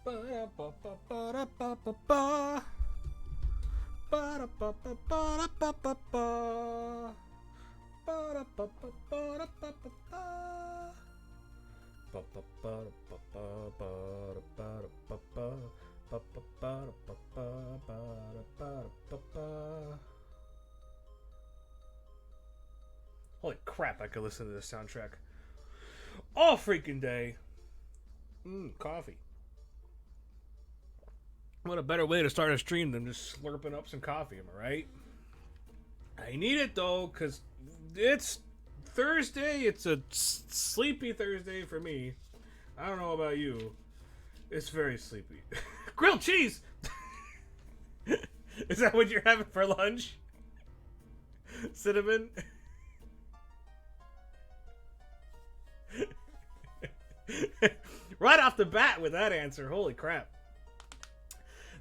Ba-da-ba-ba-ba-da-ba-ba-ba. Ba-da-ba-ba-ba-da-ba-ba-ba. Ba-da-ba-ba-ba-da-ba-ba-ba. Ba-ba-ba-da-ba-ba-ba-da-ba-da-ba-ba. Ba-ba-ba-da-ba-ba-ba-da-ba-da-ba-ba. Holy crap, I could listen to this soundtrack all freaking day. Coffee. What a better way to start a stream than just slurping up some coffee, am I right? I need it though, because it's Thursday. It's a sleepy Thursday for me. I don't know about you. It's very sleepy. Grilled cheese! Is that what you're having for lunch? Cinnamon? Right off the bat with that answer. Holy crap.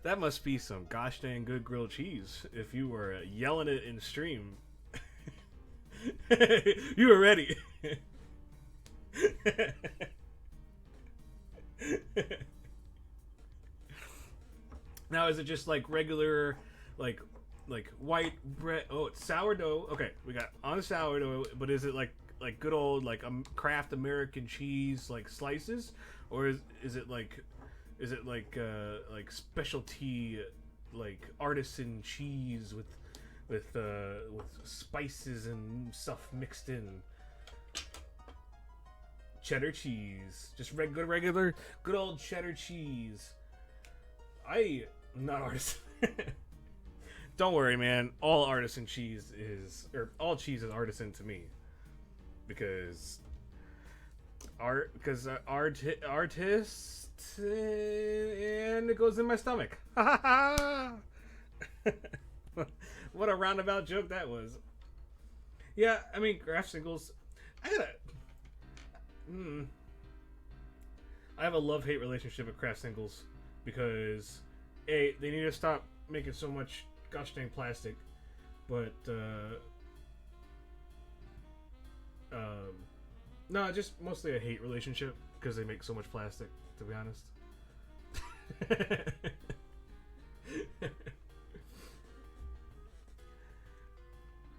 That must be some gosh dang good grilled cheese if you were yelling it in stream. You were ready. Now is it just like regular like white bread? Oh, it's sourdough. Okay, we got on sourdough, but is it like good old like Kraft American cheese like slices, or is it like specialty like artisan cheese with spices and stuff mixed in? Cheddar cheese, just regular good old cheddar cheese. I'm not artisan. Don't worry, man. All artisan cheese is, or all cheese is artisan to me, because artist, and it goes in my stomach. What a roundabout joke that was. Yeah, I mean, Kraft singles. I have a love-hate relationship with Kraft singles because they need to stop making so much gosh dang plastic, but no, just mostly a hate relationship because they make so much plastic, to be honest.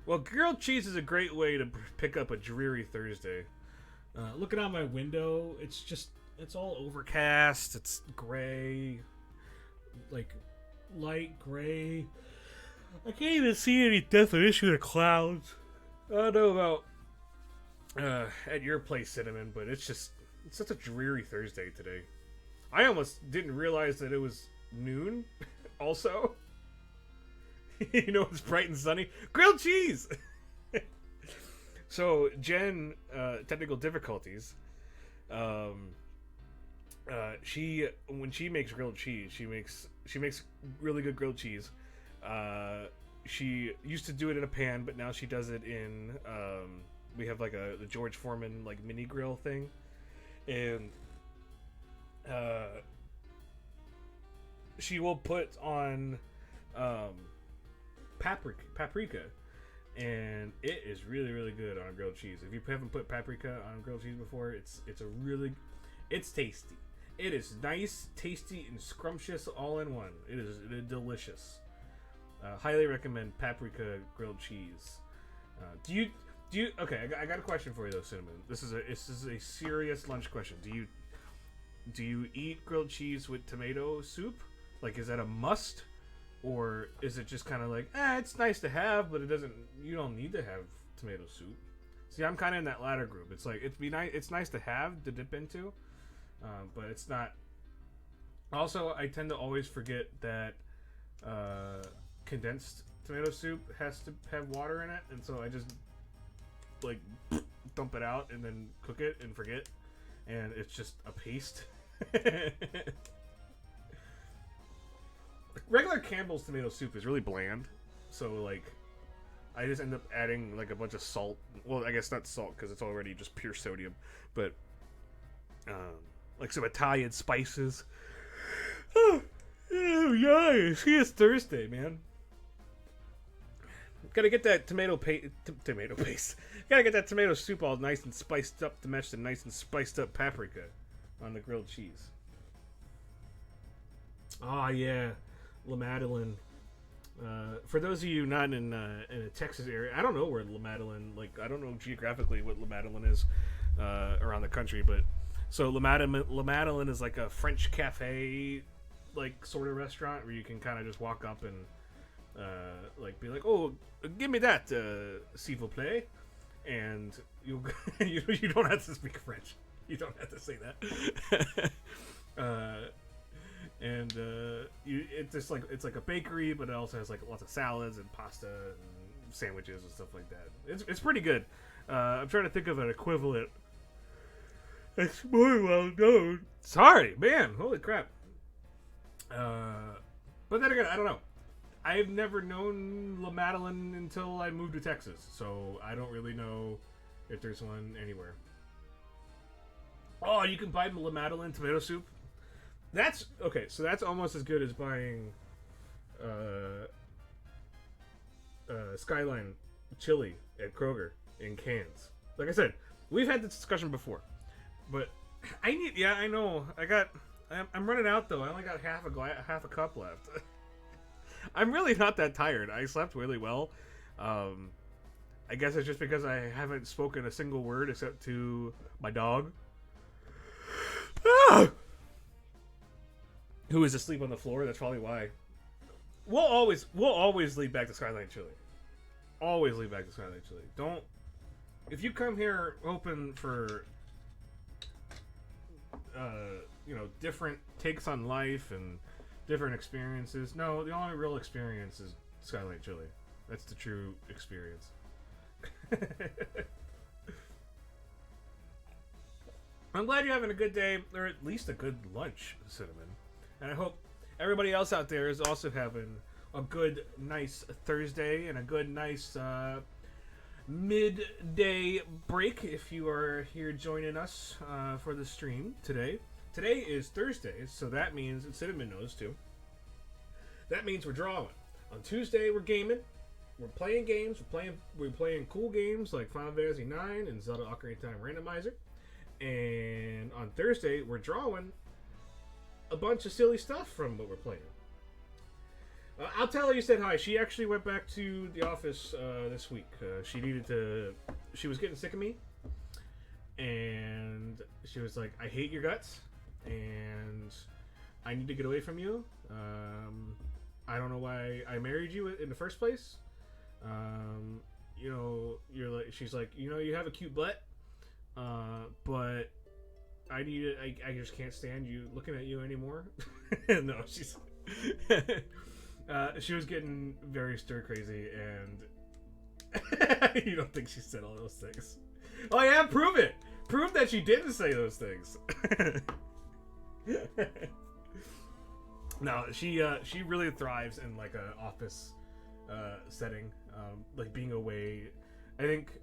Well, grilled cheese is a great way to pick up a dreary Thursday. Looking out my window, it's all overcast. It's gray, like light gray. I can't even see any definition of clouds. I don't know about at your place, Cinnamon, but it's such a dreary Thursday today. I almost didn't realize that it was noon. Also, you know, it's bright and sunny. Grilled cheese. So Jen, technical difficulties. She when she makes grilled cheese, she makes really good grilled cheese. She used to do it in a pan, but now she does it in we have like the George Foreman like mini grill thing, and she will put on paprika, and it is really really good on grilled cheese. If you haven't put paprika on grilled cheese before, it's tasty. It is nice, tasty, and scrumptious all in one. It is delicious. Highly recommend paprika grilled cheese. Do you? Okay, I got a question for you though, Cinnamon. This is a serious lunch question. Do you eat grilled cheese with tomato soup? Like, is that a must, or is it just kind of like, it's nice to have, but you don't need to have tomato soup? See, I'm kind of in that latter group. It's like it's nice to have to dip into, but it's not. Also, I tend to always forget that condensed tomato soup has to have water in it, and so I just like dump it out and then cook it and forget, and it's just a paste. Regular Campbell's tomato soup is really bland, so like I just end up adding like a bunch of salt. Well, I guess not salt because it's already just pure sodium, but like some Italian spices. Oh, nice. It's Thursday, man. Gotta get that tomato paste. Gotta get that tomato soup all nice and spiced up to match the nice and spiced up paprika on the grilled cheese. Oh yeah, La Madeleine. For those of you not in a Texas area, I don't know where La Madeleine. Like I don't know geographically what La Madeleine is around the country, but so La Madeleine is like a French cafe, like sort of restaurant where you can kind of just walk up and like be like, oh, give me that, s'il vous plaît, and you don't have to speak French. You don't have to say that. It's just like it's like a bakery, but it also has like lots of salads and pasta and sandwiches and stuff like that. It's pretty good. I'm trying to think of an equivalent. It's more well known. Sorry, man. Holy crap. But then again, I don't know. I've never known La Madeleine until I moved to Texas, so I don't really know if there's one anywhere. Oh, you can buy La Madeleine tomato soup. That's okay. So that's almost as good as buying Skyline chili at Kroger in cans. Like I said, we've had this discussion before, but I need. Yeah, I know. I'm running out though. I only got half a cup left. I'm really not that tired. I slept really well. I guess it's just because I haven't spoken a single word except to my dog. Who is asleep on the floor. That's probably why. We'll always lead back to Skyline Chili. Always lead back to Skyline Chili. Don't. If you come here hoping for, different takes on life and different experiences, no, the only real experience is Skyline Chili. That's the true experience. I'm glad you're having a good day, or at least a good lunch, Cinnamon. And I hope everybody else out there is also having a good, nice Thursday and a good, nice midday break if you are here joining us for the stream today. Today is Thursday, so that means, and Cinnamon knows too, that means we're drawing. On Tuesday, we're gaming. We're playing games. We're playing cool games like Final Fantasy 9 and Zelda Ocarina of Time Randomizer. And on Thursday, we're drawing a bunch of silly stuff from what we're playing. I'll tell her you said hi. She actually went back to the office this week. She was getting sick of me. And she was like, I hate your guts. And I need to get away from you. I don't know why I married you in the first place. She's like, you have a cute butt. But I need it. I just can't stand you looking at you anymore. No, she's. She was getting very stir crazy, and you don't think she said all those things? Oh yeah, prove it. Prove that she didn't say those things. No, she really thrives in like an office setting, like being away. I think.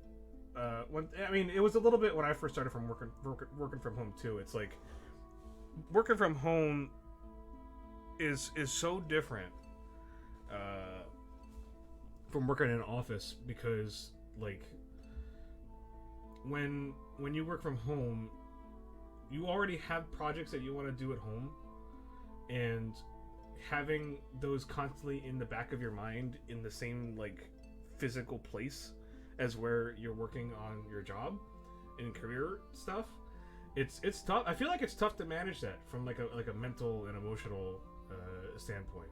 It was a little bit when I first started from working from home too. It's like working from home is so different from working in an office, because like when you work from home, you already have projects that you want to do at home, and having those constantly in the back of your mind in the same like physical place as where you're working on your job and career stuff, it's tough. I feel like it's tough to manage that from like a mental and emotional standpoint.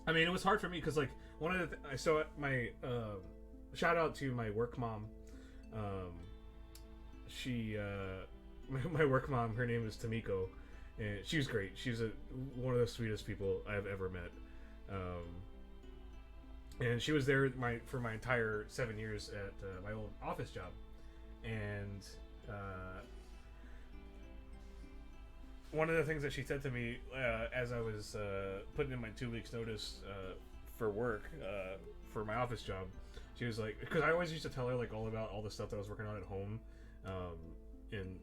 It was hard for me because like one of the my shout out to my work mom. She my work mom, her name is Tamiko, and she was great. She's one of the sweetest people I've ever met. And she was there for my entire 7 years at my old office job. And one of the things that she said to me as I was putting in my 2 weeks notice for work for my office job, she was like, because I always used to tell her like all about all the stuff that I was working on at home, and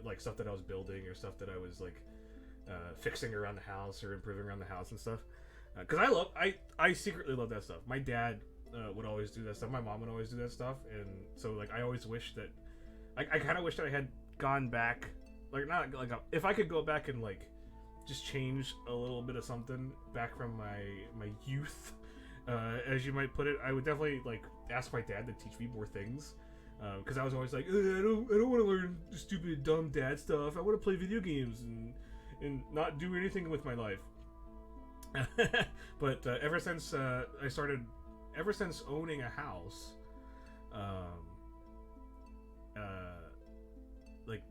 like stuff that I was building or stuff that I was like fixing around the house or improving around the house and stuff. Because I secretly love that stuff. My dad would always do that stuff. My mom would always do that stuff, and so like I always wish that I kind of wish that I had gone back, like not like if I could go back and like just change a little bit of something back from my youth, as you might put it, I would definitely like ask my dad to teach me more things, because I was always like, I don't want to learn stupid dumb dad stuff. I want to play video games and not do anything with my life. But ever since owning a house, like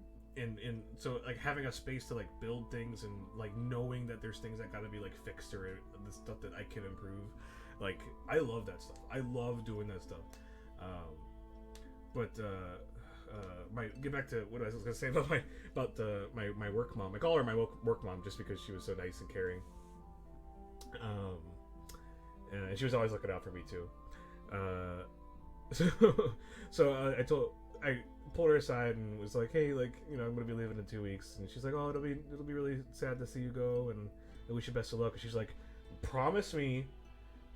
so like having a space to like build things and like knowing that there's things that gotta be like fixed or the stuff that I can improve, like I love that stuff. I love doing that stuff. Get back to what I was gonna say about my work mom. I call her my work mom just because she was so nice and caring. And she was always looking out for me too. So I pulled her aside and was like, hey, like, you know, I'm gonna be leaving in 2 weeks, and she's like, oh, it'll be really sad to see you go, and I wish you best of luck. And she's like, promise me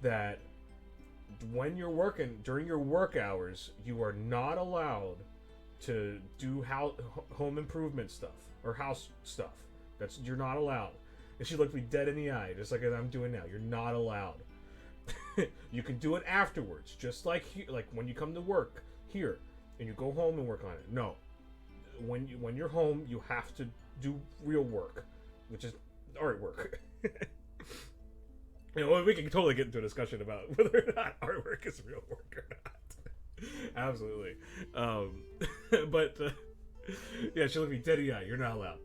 that when you're working during your work hours, you are not allowed to do home improvement stuff or house stuff. You're not allowed. And she looked me dead in the eye, just like I'm doing now. You're not allowed. You can do it afterwards, just like when you come to work here and you go home and work on it. No, when you're home, you have to do real work, which is artwork. You know, we can totally get into a discussion about whether or not artwork is real work or not. Absolutely. But yeah, she looked me dead in the eye. You're not allowed.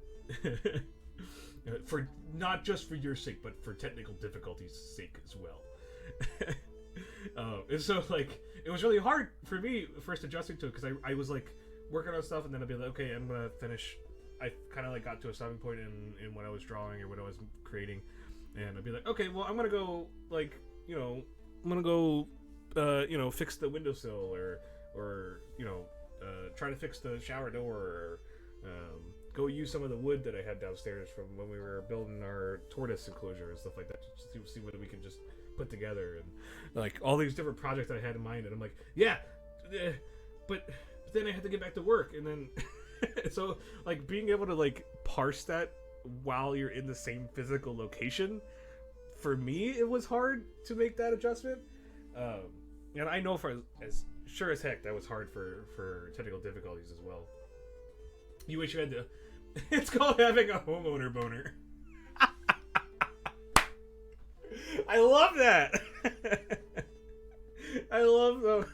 For not just for your sake, but for technical difficulties' sake as well. And so like it was really hard for me first adjusting to it, because I was like working on stuff, and then I'd be like, okay, I'm gonna finish. I kind of like got to a stopping point in what I was drawing or what I was creating, and I'd be like, okay, well, I'm gonna go like, you know, I'm gonna go you know, fix the windowsill or you know, try to fix the shower door, or go use some of the wood that I had downstairs from when we were building our tortoise enclosure and stuff like that, just to see what we could just put together, and like all these different projects that I had in mind. And I'm like, yeah, but then I had to get back to work, and then so like being able to like parse that while you're in the same physical location, for me it was hard to make that adjustment. And I know for as sure as heck that was hard for technical difficulties as well. You wish you had to. It's called having a homeowner boner. I love that. I love the.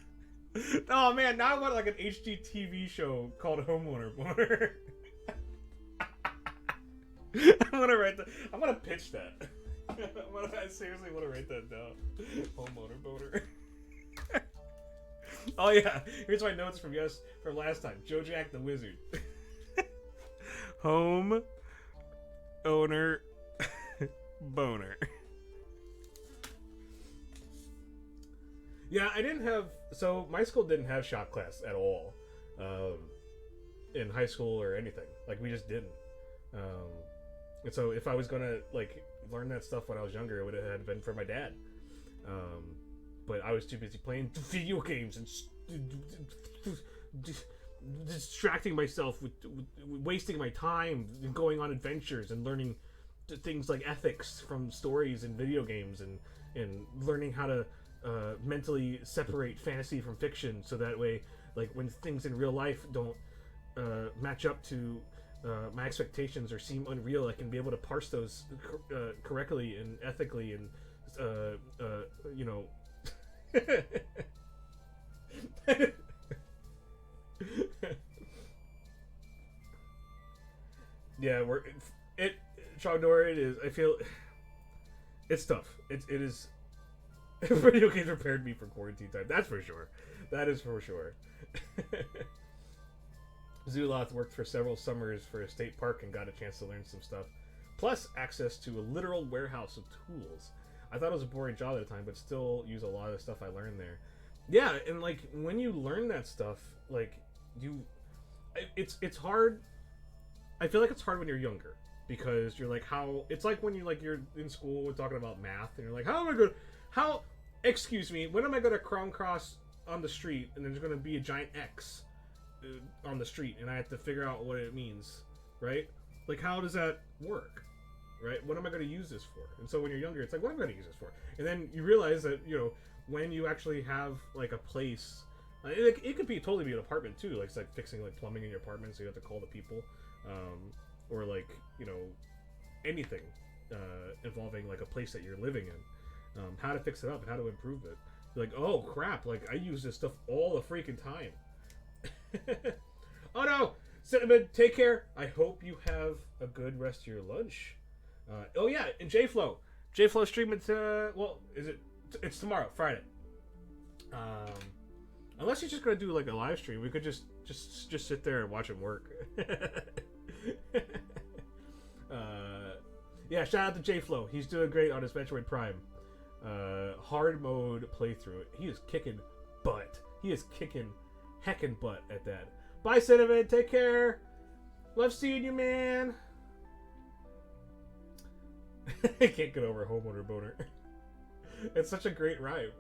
Oh man, now I want like an HGTV show called Homeowner Boner. I'm gonna write that. I'm gonna pitch that. I seriously want to write that down. Homeowner Boner. Oh yeah, here's my notes from last time. Joe Jack the Wizard. Home owner boner. Yeah, so my school didn't have shop class at all in high school or anything. Like, we just didn't. And so if I was gonna like learn that stuff when I was younger, it would have been for my dad. But I was too busy playing video games and distracting myself with wasting my time and going on adventures and learning things like ethics from stories and video games, and learning how to mentally separate fantasy from fiction, so that way, like, when things in real life don't match up to my expectations or seem unreal, I can be able to parse those correctly and ethically, and you know. Yeah, Chogdor, it is. I feel it's tough. It is. Video games prepared me for quarantine time. That's for sure. That is for sure. Zuloth worked for several summers for a state park and got a chance to learn some stuff, plus access to a literal warehouse of tools. I thought it was a boring job at the time, but still use a lot of the stuff I learned there. Yeah, and like when you learn that stuff, like it's hard. I feel like it's hard when you're younger, because you're like, it's like when you're in school and talking about math, and you're like, excuse me, when am I going to cross on the street and there's going to be a giant X on the street and I have to figure out what it means, right? Like, how does that work, right? What am I going to use this for? And so when you're younger, it's like, what am I going to use this for? And then you realize that, when you actually have like a place, it could be totally be an apartment too. Like it's like fixing like plumbing in your apartment, so you have to call the people, or like anything involving like a place that you're living in, how to fix it up and how to improve it. You're like, oh crap! Like I use this stuff all the freaking time. Oh no, Cinnamon, take care. I hope you have a good rest of your lunch. Oh yeah, and JFlow streaming to it's tomorrow, Friday. Unless you're just gonna do like a live stream, we could just sit there and watch him work. Yeah, shout out to JFlow. He's doing great on his Metroid Prime hard mode playthrough. He is kicking butt. He is kicking heckin' butt at that. Bye, Cinnamon. Take care. Love seeing you, man. I can't get over homeowner boner. It's such a great rhyme.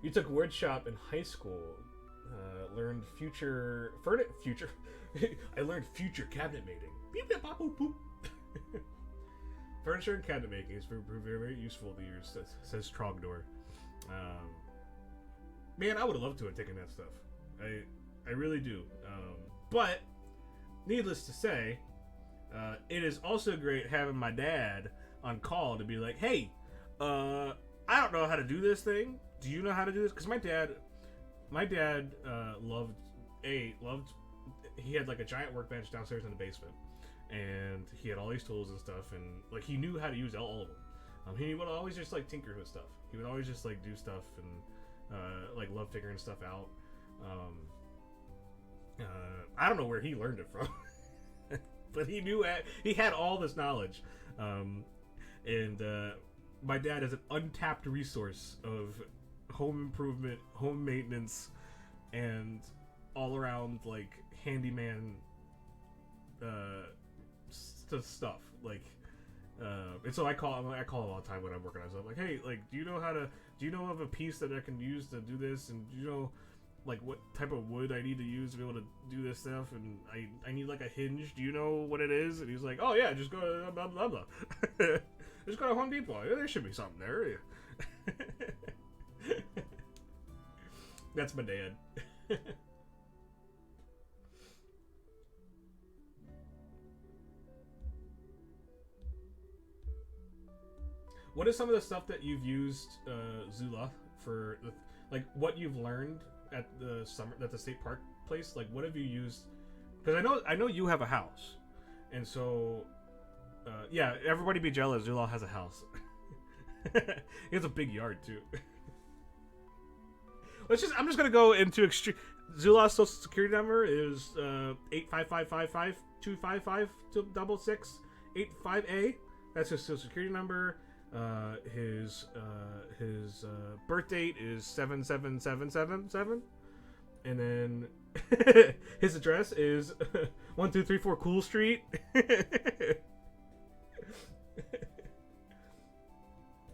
You took word shop in high school. Learned future. I learned future cabinet making. Beep, beep, bop, boop, boop. Furniture and cabinet making is very, very useful to use. Says Trogdor. Man, I would have loved to have taken that stuff. I really do. But needless to say, it is also great having my dad on call to be like, hey, I don't know how to do this thing. Do you know how to do this? Because my dad loved. He had like a giant workbench downstairs in the basement, and he had all these tools and stuff, and like he knew how to use all of them. He would always just like tinker with stuff. He would always just like do stuff and like love figuring stuff out. I don't know where he learned it from, but he had all this knowledge, and my dad is an untapped resource of home improvement, home maintenance, and all around like handyman stuff. Like, and so I call him all the time when I'm working on stuff. Like, hey, like, do you know of a piece that I can use to do this? And do you know like what type of wood I need to use to be able to do this stuff? And I need like a hinge. Do you know what it is? And he's like, oh yeah, just go to blah blah blah. Just go to Home Depot. There should be something there. That's my dad. What is some of the stuff that you've used, Zula, for like what you've learned at the state park place? Like, what have you used? Because I know you have a house, and so yeah, everybody be jealous. Zula has a house. He has a big yard too. I'm just gonna go into extreme. Zula's social security number is 8555525568685A. That's his social security number. His birth date is 77777, and then his address is 1234 Cool Street.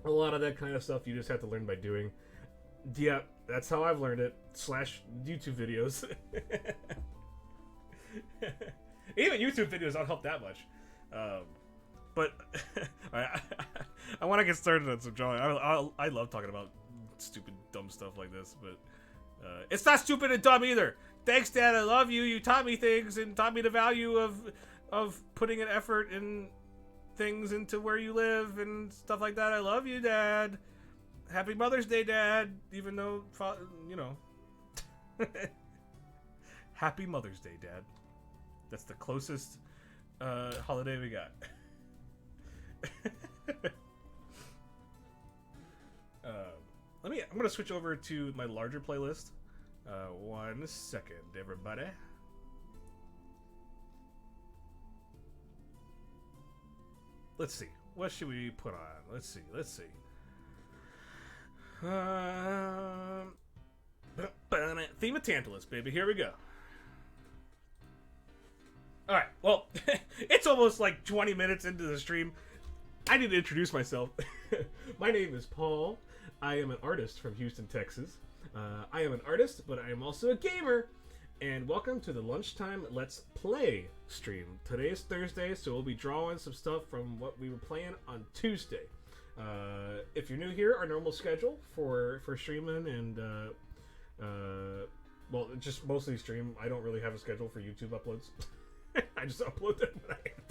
A lot of that kind of stuff you just have to learn by doing. Yeah, that's how I've learned it. / YouTube videos. Even YouTube videos don't help that much. But I want to get started on some drawing. I love talking about stupid, dumb stuff like this, but it's not stupid and dumb either. Thanks, Dad. I love you. You taught me things and taught me the value of putting an effort in things into where you live and stuff like that. I love you, Dad. Happy Mother's Day, Dad. Even though, Happy Mother's Day, Dad. That's the closest holiday we got. I'm gonna switch over to my larger playlist. 1 second, everybody. Let's see. What should we put on? Let's see. Theme of Tantalus, baby. Here we go. Alright, well, it's almost like 20 minutes into the stream. I need to introduce myself. My name is Paul. I am an artist from Houston, Texas. I am an artist, but I am also a gamer. and welcome to the Lunchtime Let's Play stream. Today is Thursday, so we'll be drawing some stuff from what we were playing on Tuesday. If you're new here, our normal schedule for streaming and well, just mostly stream. I don't really have a schedule for YouTube uploads. I just upload them when I have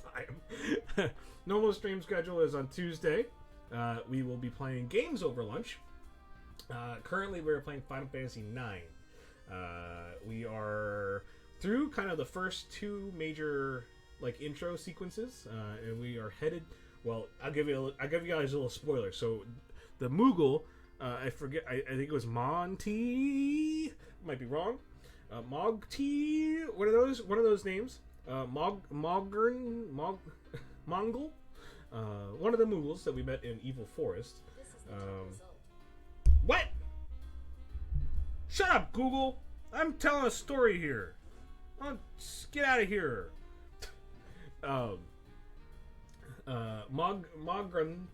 time. Normal stream schedule is on Tuesday. We will be playing games over lunch. Currently, we're playing Final Fantasy IX. We are through kind of the first two major intro sequences, and we are headed. Well, I'll give you guys a little spoiler. So, the Moogle, I forget. I think it was Monty. Might be wrong. Mogty. One of those names. Mongol. One of the Moogles that we met in Evil Forest. What? Shut up, Google! I'm telling a story here. Get out of here. Mulligan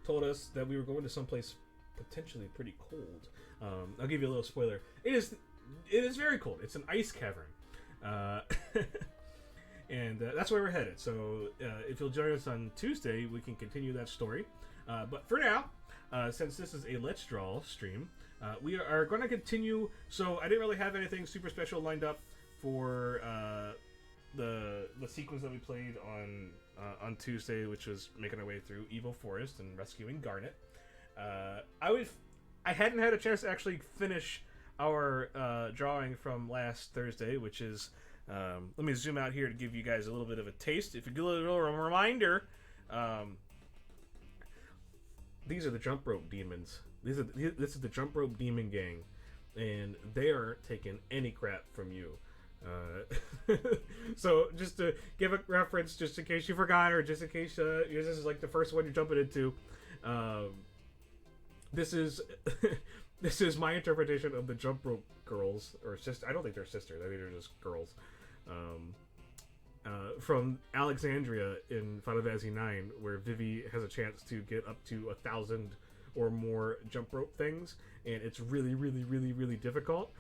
told us that we were going to someplace potentially pretty cold. I'll give you a little spoiler. It is very cold. It's an ice cavern. And that's where we're headed. So if you'll join us on Tuesday, we can continue that story. But for now, since this is a Let's Draw stream, we are going to continue. So I didn't really have anything super special lined up for the sequence that we played on Tuesday, which was making our way through Evil Forest and rescuing Garnet. I hadn't had a chance to actually finish our drawing from last Thursday, which is let me zoom out here to give you guys a little bit of a taste. If you get a little reminder, these are the jump rope demons. This is the jump rope demon gang, and they aren't taking any crap from you. So just to give a reference, just in case you forgot, or just in case this is like the first one you're jumping into, this is this is my interpretation of the jump rope girls, or sister. I don't think they're sisters. I think they're just girls. From Alexandria in Final Fantasy IX, where Vivi has a chance to get up to 1,000 or more jump rope things, and it's really, really, really, really difficult.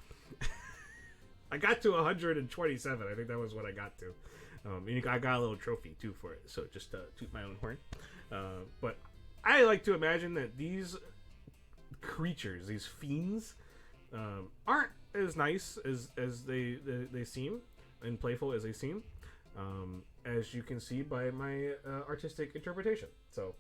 I got to 127. I think that was what I got to. And I got a little trophy too for it, so just toot my own horn. But I like to imagine that these creatures, these fiends, aren't as nice as they seem, and playful as they seem, as you can see by my artistic interpretation. So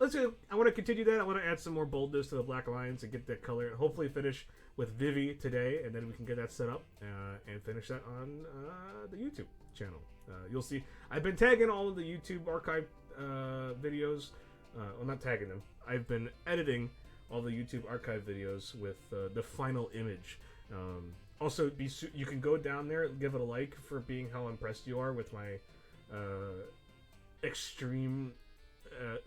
I want to continue that. I want to add some more boldness to the black lines and get that color, and hopefully finish with Vivi today, and then we can get that set up and finish that on the YouTube channel. You'll see I've been tagging all of the YouTube archive videos. Well, not tagging them. I've been editing all the YouTube archive videos with the final image. Also, you can go down there and give it a like for being how impressed you are with my extreme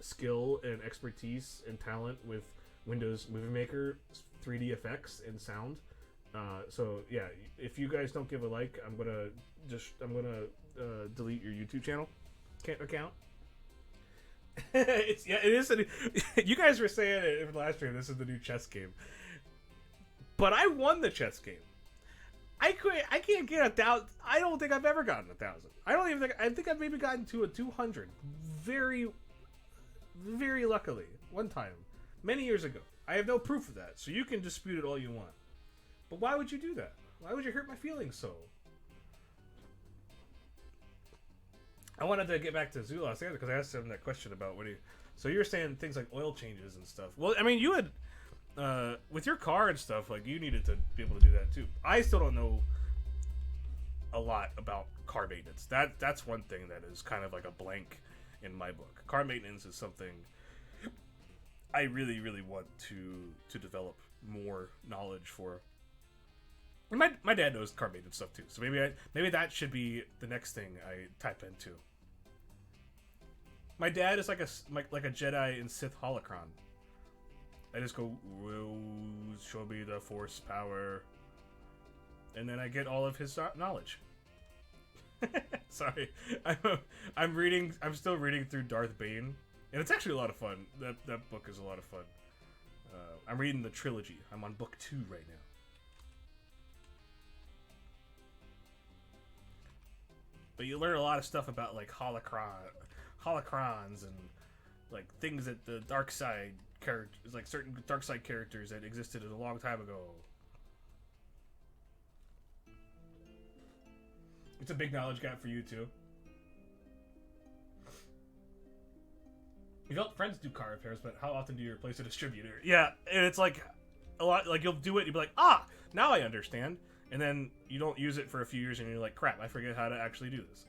skill and expertise and talent with Windows Movie Maker 3D effects and sound. So yeah, if you guys don't give a like, I'm gonna delete your YouTube channel account. It is. You guys were saying it in the last stream. This is the new chess game, but I won the chess game. I can't get 1,000. I don't think I've ever gotten 1,000. I think I've maybe gotten to a 200. Very, very luckily, one time, many years ago. I have no proof of that, so you can dispute it all you want. But why would you do that? Why would you hurt my feelings so? I wanted to get back to Zulos because I asked him that question about so you were saying things like oil changes and stuff. Well, I mean, you had with your car and stuff, like, you needed to be able to do that too. I still don't know a lot about car maintenance. That's one thing that is kind of like a blank in my book. Car maintenance is something I really, really want to develop more knowledge for. And my dad knows car maintenance stuff too, so maybe that should be the next thing I type into. My dad is like a Jedi in Sith holocron. I just go, show me the Force power, and then I get all of his knowledge. Sorry, I'm still reading through Darth Bane, and it's actually a lot of fun. That book is a lot of fun. I'm reading the trilogy. I'm on book 2 right now. But you learn a lot of stuff about like holocrons and like things that the dark side characters, like certain dark side characters that existed a long time ago. It's a big knowledge gap for you too. You've helped friends do car repairs, but how often do you replace a distributor? Yeah, and it's like a lot. Like you'll do it, you'll be like, ah, now I understand, and then you don't use it for a few years, and you're like, crap, I forget how to actually do this.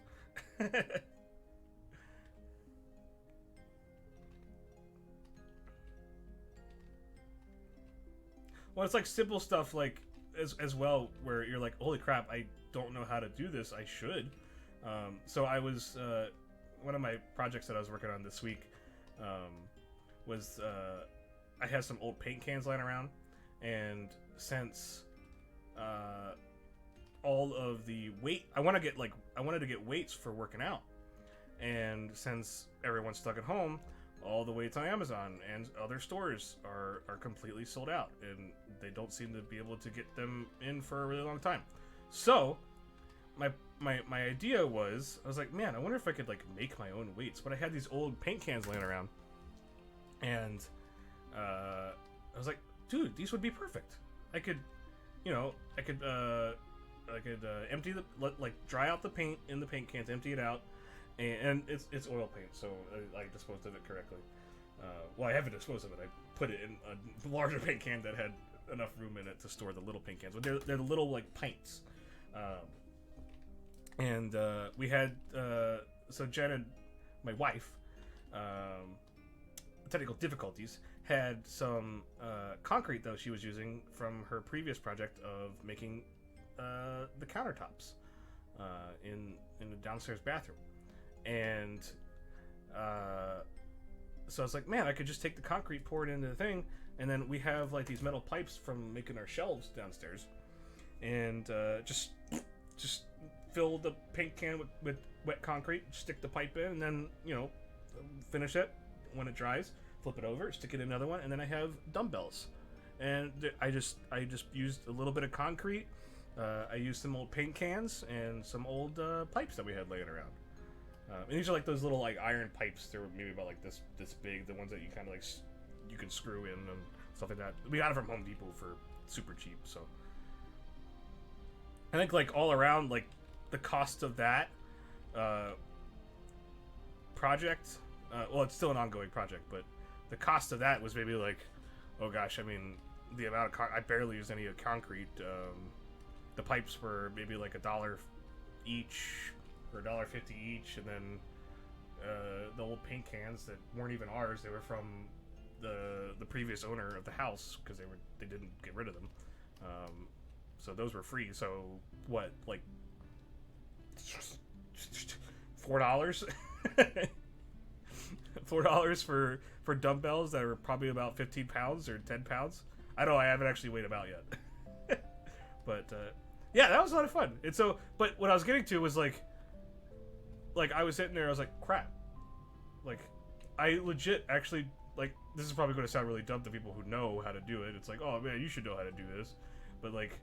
Well, it's like simple stuff like as well, where you're like, holy crap, I don't know how to do this. I should. So I was one of my projects that I was working on this week. Was I had some old paint cans lying around, and since all of the weight, I wanted to get weights for working out, and since everyone's stuck at home, all the weights on Amazon and other stores are completely sold out, and they don't seem to be able to get them in for a really long time. So my idea was, I was like, man, I wonder if I could like make my own weights. But I had these old paint cans laying around, and I was like, dude, these would be perfect. I could empty dry out the paint in the paint cans, empty it out, and it's oil paint, so I disposed of it correctly. Well, I haven't disposed of it. I put it in a larger paint can that had enough room in it to store the little paint cans. But they're the little like pints. And we had so Jen and my wife, technical difficulties, had some concrete though she was using from her previous project of making the countertops in the downstairs bathroom, and so I was like, man, I could just take the concrete, pour it into the thing, and then we have like these metal pipes from making our shelves downstairs, and just fill the paint can with wet concrete, stick the pipe in, and then finish it when it dries, flip it over, stick it in another one, and then I have dumbbells. And I just used a little bit of concrete. I used some old paint cans and some old pipes that we had laying around. And these are like those little like iron pipes. They were maybe about like this big. The ones that you kind of like you can screw in and stuff like that. We got it from Home Depot for super cheap. So I think like all around, like the cost of that project. Well, it's still an ongoing project, but the cost of that was maybe like, oh gosh, I mean, the amount of I barely used any of concrete. The pipes were maybe like $1 each or $1.50 each, and then the old paint cans that weren't even ours, they were from the previous owner of the house because they didn't get rid of them. So those were free. So what, like $4? $4 for dumbbells that are probably about 15 pounds or 10 pounds. I don't know, I haven't actually weighed them out yet. But yeah, that was a lot of fun. And so, but what I was getting to was like I was sitting there, I was like, crap. Like, I legit actually, like, this is probably going to sound really dumb to people who know how to do it. It's like, oh man, you should know how to do this. But like,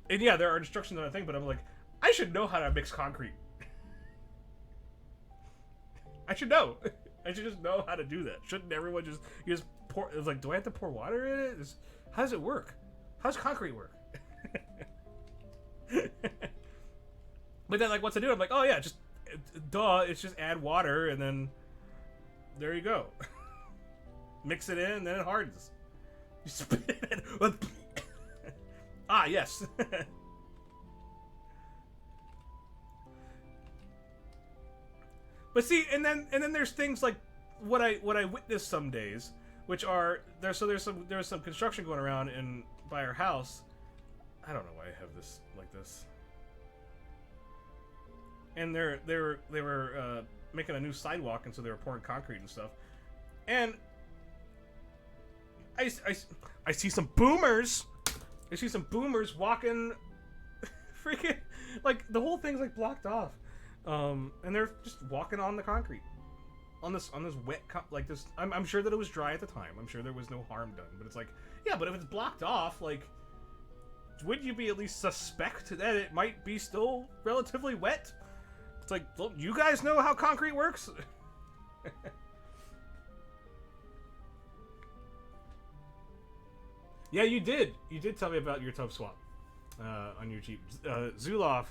and yeah, there are instructions on the thing, but I'm like, I should know how to mix concrete. I should know. I should just know how to do that. Shouldn't everyone just pour? It's like, do I have to pour water in it? How does it work? How does concrete work? But then, like, what's to do? I'm like, oh yeah, just duh. It's just add water, and then there you go. Mix it in, and then it hardens. You spit it in. Ah, yes. But see, and then there's things like what I witnessed some days, which are there's some construction going around by our house. I don't know why I have this like this. And they were making a new sidewalk, and so they were pouring concrete and stuff. And I see some boomers. I see some boomers walking, freaking, like the whole thing's like blocked off. And they're just walking on the concrete, on this wet like this. I'm sure that it was dry at the time. I'm sure there was no harm done. But it's like, yeah, but if it's blocked off, like, wouldn't you be at least suspect that it might be still relatively wet? It's like, don't you guys know how concrete works? Yeah, you did. You did tell me about your tub swap on your Jeep. Zuloff,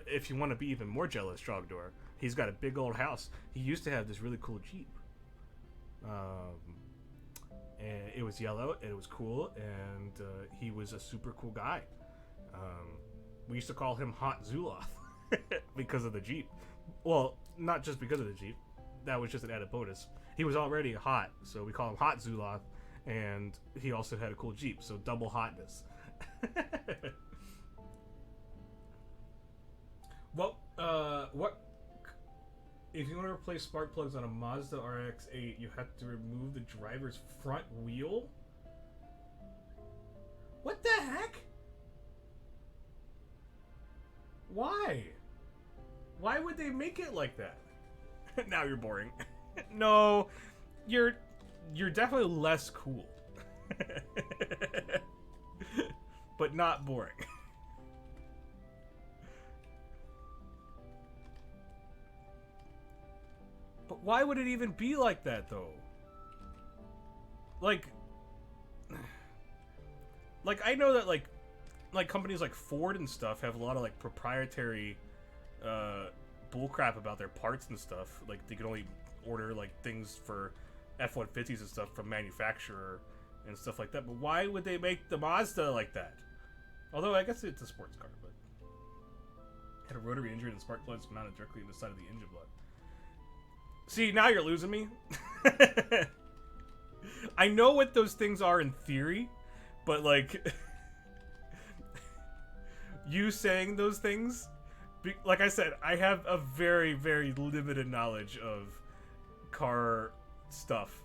if you want to be even more jealous, Trogdor, he's got a big old house. He used to have this really cool Jeep. And it was yellow, and it was cool, and he was a super cool guy. We used to call him Hot Zuloff because of the Jeep. Well, not just because of the Jeep. That was just an added bonus. He was already hot, so we call him Hot Zuloff, and he also had a cool Jeep, so double hotness. Well, what... If you want to replace spark plugs on a Mazda RX-8, you have to remove the driver's front wheel? What the heck? Why? Why would they make it like that? Now you're boring. No, you're definitely less cool. But not boring. But why would it even be like that, though? Like I know that like companies like Ford and stuff have a lot of like proprietary bullcrap about their parts and stuff. Like they can only order like things for F-150s and stuff from manufacturer and stuff like that. But why would they make the Mazda like that? Although I guess it's a sports car, but had a rotary injury and spark plugs mounted directly in the side of the engine block. See, now you're losing me. I know what those things are in theory, but like you saying those things, like I said, I have a very, very limited knowledge of car stuff.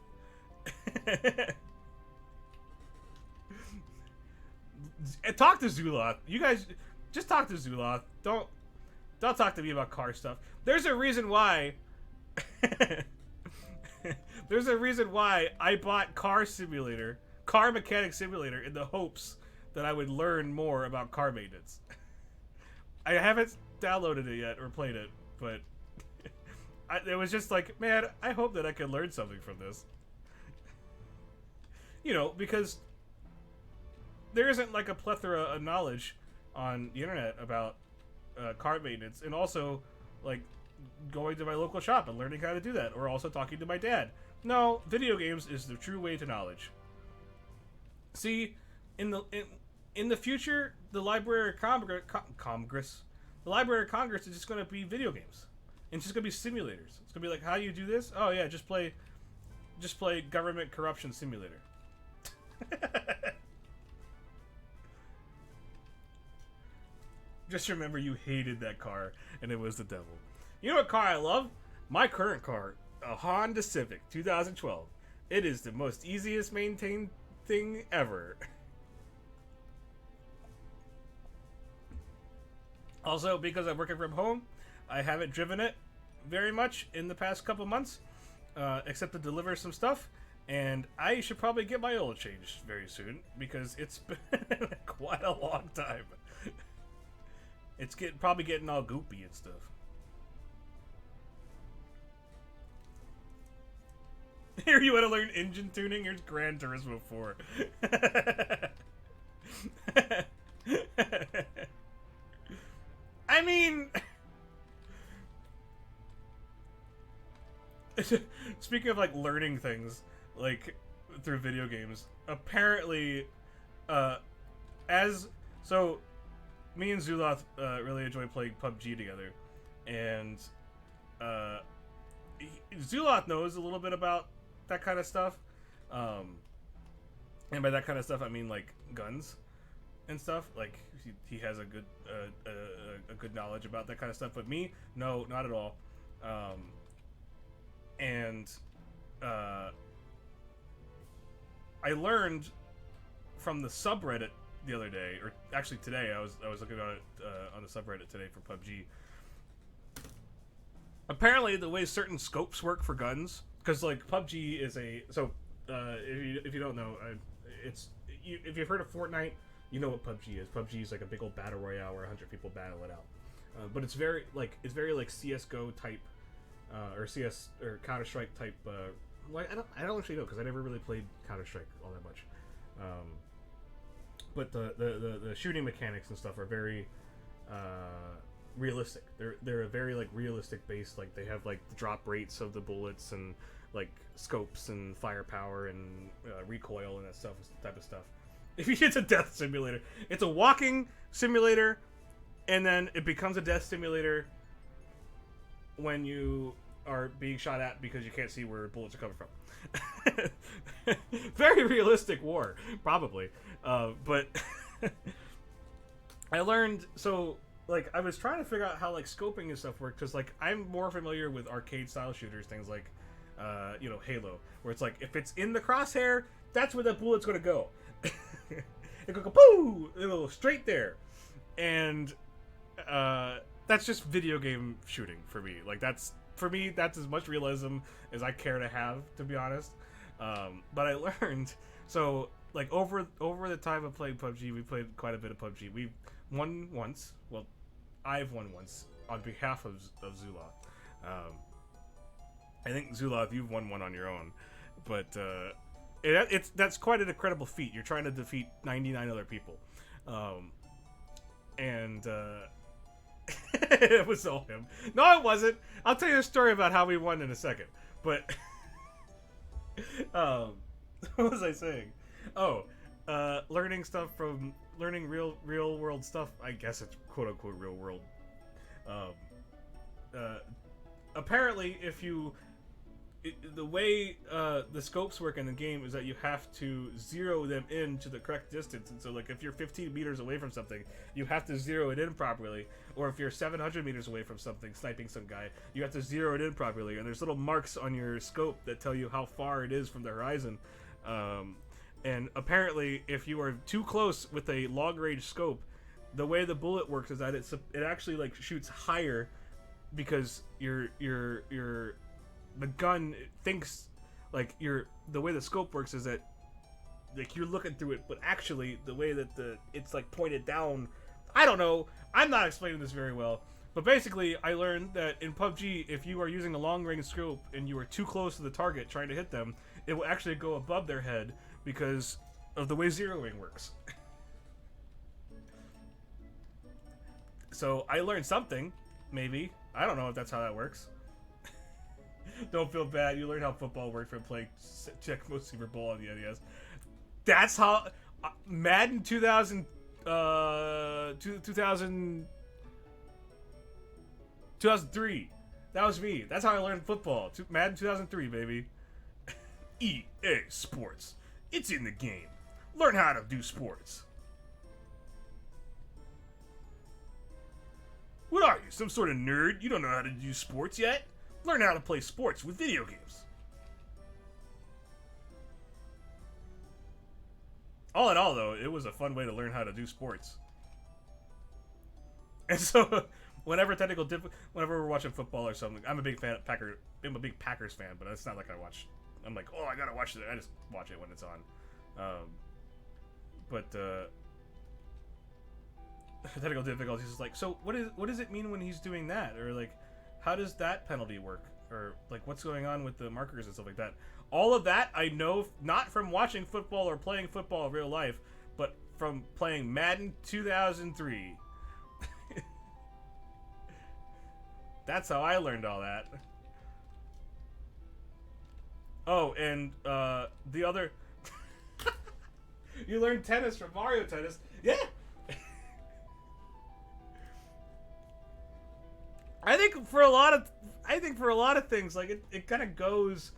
Talk to Zuloth. You guys just talk to Zuloth. Don't talk to me about car stuff. There's a reason why there's a reason why I bought Car Mechanic Simulator in the hopes that I would learn more about car maintenance. I haven't downloaded it yet or played it, but it was just like, man, I hope that I can learn something from this. You know, because there isn't like a plethora of knowledge on the internet about car maintenance, and also like going to my local shop and learning how to do that, or also talking to my dad. No, video games is the true way to knowledge. See, in the future, the Library of Congress, the Library of Congress is just going to be video games. And it's just going to be simulators. It's going to be like, how do you do this? Oh yeah, just play Government Corruption Simulator. Just remember you hated that car, and it was the devil. You know what car I love? My current car, a Honda Civic 2012. It is the most easiest maintained thing ever. Also, because I'm working from home, I haven't driven it very much in the past couple months, except to deliver some stuff. And I should probably get my oil changed very soon, because it's been quite a long time. It's probably getting all goopy and stuff. Here you want to learn engine tuning? Here's Gran Turismo 4. I mean, speaking of like learning things like through video games, apparently, me and Zuloth really enjoy playing PUBG together, and Zuloth knows a little bit about that kind of stuff, and by that kind of stuff I mean like guns and stuff. Like he has a good knowledge about that kind of stuff. But me, no, not at all. And I learned from the subreddit the other day, or actually today. I was looking at it on the subreddit today for PUBG. Apparently, the way certain scopes work for guns, because like PUBG is if you don't know, if you've heard of Fortnite, you know what PUBG is. PUBG is like a big old battle royale where 100 people battle it out. But it's very like CS:GO type, or CS or Counter Strike type. Well, I don't actually know because I never really played Counter Strike all that much. But the shooting mechanics and stuff are very realistic. They're a very like realistic based. Like they have like the drop rates of the bullets and like scopes and firepower and recoil and that stuff, type of stuff. If it's a death simulator, it's a walking simulator, and then it becomes a death simulator when you are being shot at because you can't see where bullets are coming from. Very realistic war, probably. But I learned, so like I was trying to figure out how like scoping and stuff worked, because like I'm more familiar with arcade style shooters, things like Halo, where it's like if it's in the crosshair, that's where the bullet's gonna go. It go boo, it'll go straight there, and that's just video game shooting for me. Like that's as much realism as I care to have, to be honest. But I learned, so like over the time of playing PUBG, we played quite a bit of PUBG. We've won once. Well, I've won once on behalf of Zula. I think Zula, you've won one on your own, but that's quite an incredible feat. You're trying to defeat 99 other people, and it was all him. No, it wasn't. I'll tell you a story about how we won in a second. But what was I saying? Oh, learning stuff from learning real world stuff. I guess it's quote unquote real world. Apparently, the way the scopes work in the game is that you have to zero them in to the correct distance, and so like if you're 15 meters away from something, you have to zero it in properly, or if you're 700 meters away from something sniping some guy, you have to zero it in properly, and there's little marks on your scope that tell you how far it is from the horizon. And apparently if you are too close with a long range scope, the way the bullet works is that it actually like shoots higher, because the gun thinks like the way the scope works is that like you're looking through it, but actually the way that it's like pointed down. I don't know. I'm not explaining this very well, but basically I learned that in PUBG, if you are using a long range scope and you are too close to the target trying to hit them, it will actually go above their head because of the way zeroing works. So I learned something, maybe. I don't know if that's how that works. Don't feel bad. You learned how football worked from playing Tecmo Super Bowl on the NES. That's how Madden 2000, 2003. That was me. That's how I learned football. Madden 2003, baby. EA Sports. It's in the game. Learn how to do sports. What are you, some sort of nerd? You don't know how to do sports yet? Learn how to play sports with video games. All in all, though, it was a fun way to learn how to do sports. And so, whenever we're watching football or something, I'm a big Packers fan, but it's not like I'm like, oh, I gotta watch it. I just watch it when it's on. But technical difficulties is like, so what does it mean when he's doing that, or like, how does that penalty work, or like what's going on with the markers and stuff like that? All of that I know not from watching football or playing football in real life, but from playing Madden 2003. That's how I learned all that. Oh, and the other you learned tennis from Mario Tennis. Yeah. I think for a lot of things, like it kind of goes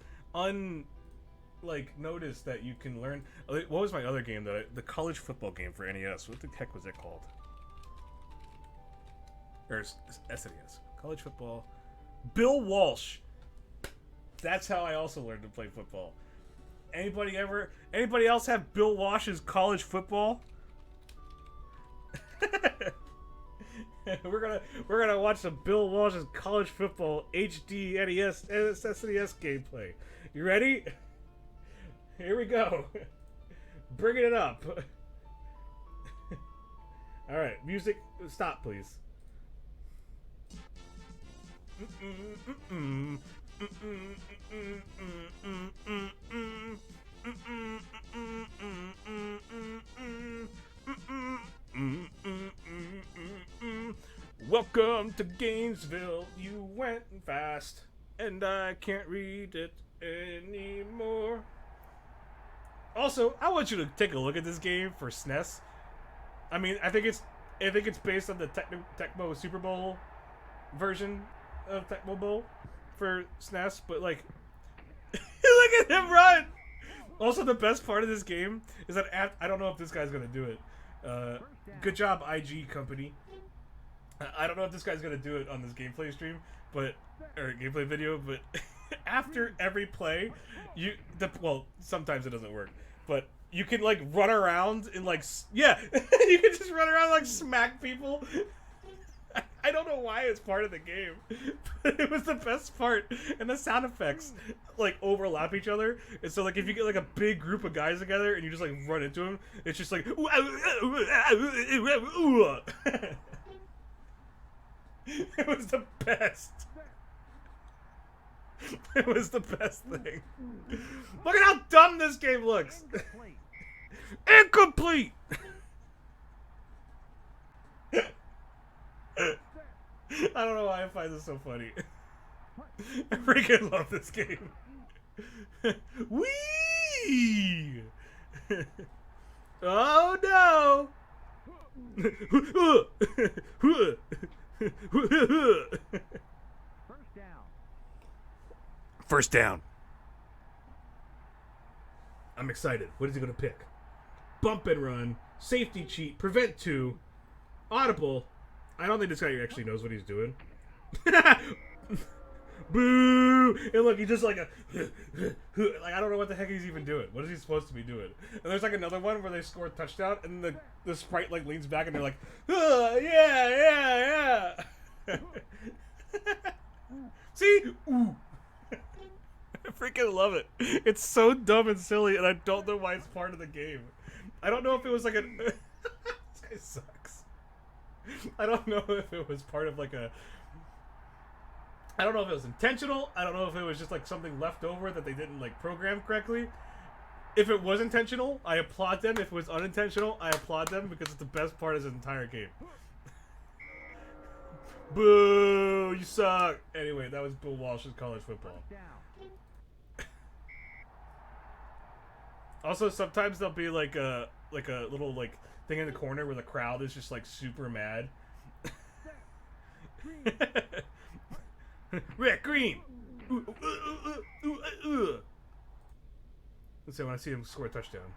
noticed that you can learn. What was my other game the college football game for NES? What the heck was it called? Or SNES. College football. Bill Walsh. That's how I also learned to play football. Anybody else have Bill Walsh's college football? We're gonna watch some Bill Walsh's college football HD NES SNES gameplay. You ready? Here we go. Bringing it up. All right, music, stop, please. Welcome to Gainesville. You went fast, and I can't read it anymore. Also, I want you to take a look at this game for SNES. I mean, I think it's based on the Tecmo Super Bowl version of Tecmo Bowl for SNES, but like, look at him run. Also, the best part of this game is that I don't know if this guy's gonna do it. Good job, IG company. I don't know if this guy's gonna do it on this gameplay stream, or gameplay video, but after every play, well, sometimes it doesn't work, but you can like run around and like, yeah, you can just run around and like smack people. I don't know why it's part of the game, but it was the best part, and the sound effects like overlap each other, and so like if you get like a big group of guys together and you just like run into them, it's just like it was the best. It was the best thing. Look at how dumb this game looks. Incomplete. I don't know why I find this so funny. I freaking love this game. Whee! Oh no! First down. I'm excited. What is he going to pick? Bump and run, safety cheat, prevent two, audible. I don't think this guy actually knows what he's doing. Boo! And look, he just like I don't know what the heck he's even doing. What is he supposed to be doing? And there's like another one where they score a touchdown, and the sprite like leans back, and they're like, yeah. See? Ooh. I freaking love it. It's so dumb and silly, and I don't know why it's part of the game. I don't know if it was like a... This guy sucks. I don't know if it was part of like a... I don't know if it was intentional. I don't know if it was just like something left over that they didn't like program correctly. If it was intentional, I applaud them. If it was unintentional, I applaud them because it's the best part of this entire game. Boo! You suck! Anyway, that was Bill Walsh's college football. Also, sometimes there'll be like a little like thing in the corner where the crowd is just like super mad. Red, green. Let's say when I see him score a touchdown.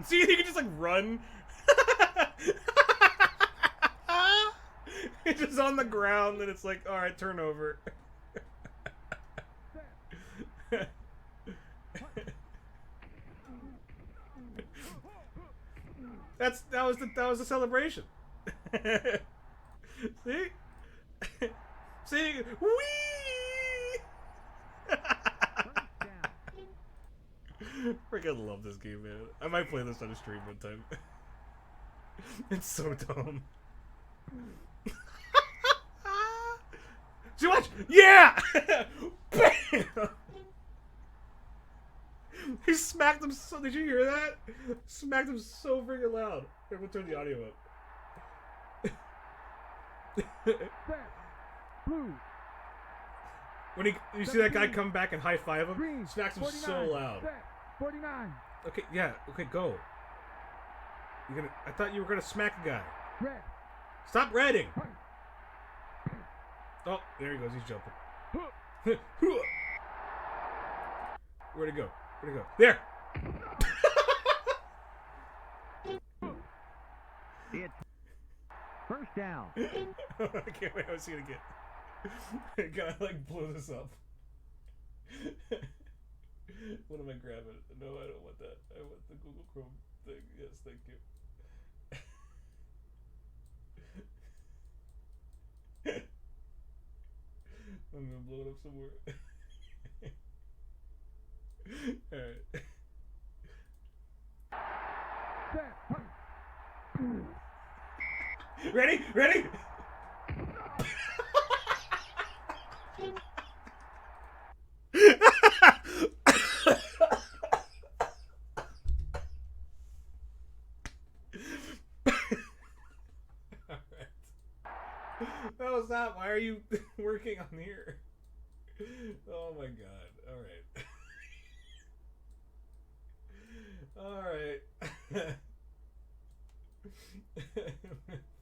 See, he can just like run. It's just on the ground, and it's like, all right, turnover. That was the celebration. See? See? Whee! Freaking love this game, man. I might play this on a stream one time. It's so dumb. See, watch! Yeah! Bam! He smacked him so... Did you hear that? Smacked him so freaking loud. Here, we'll turn the audio up. When you see that guy come back and high-five him, smacks him so loud. 49. Okay, yeah, okay, go. I thought you were gonna smack a guy. Red. Stop redding! Oh, there he goes, he's jumping. Where'd it go? Where'd it go? There! It's first down. I can't wait to see it again. Gotta like blow this up. What am I grabbing? No, I don't want that. I want the Google Chrome thing. Yes, thank you. I'm gonna blow it up somewhere. Alright. Set. Ready? Ready? That was not. Why are you working on here? Oh my god. Alright. Alright.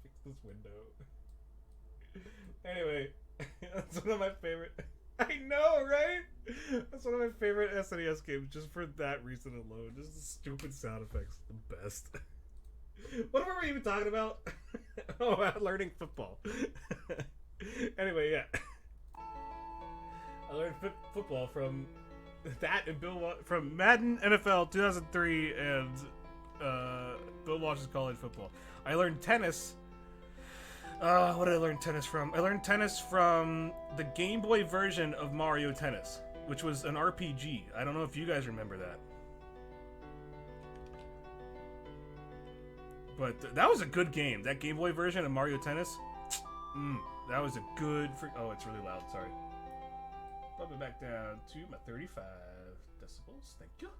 Fix this window. Anyway, that's one of my favorite. I know, right? That's one of my favorite SNES games just for that reason alone. Just the stupid sound effects. The best. What were we even talking about? Oh, about learning football. Anyway, yeah. I learned football from that and from Madden NFL 2003 and Bill Walsh's college football. I learned tennis. What did I learn tennis from? I learned tennis from the Game Boy version of Mario Tennis, which was an RPG. I don't know if you guys remember that. But that was a good game. That Game Boy version of Mario Tennis. That was a good... Oh, it's really loud. Sorry. Bump it back down to my 35 decibels. Thank you.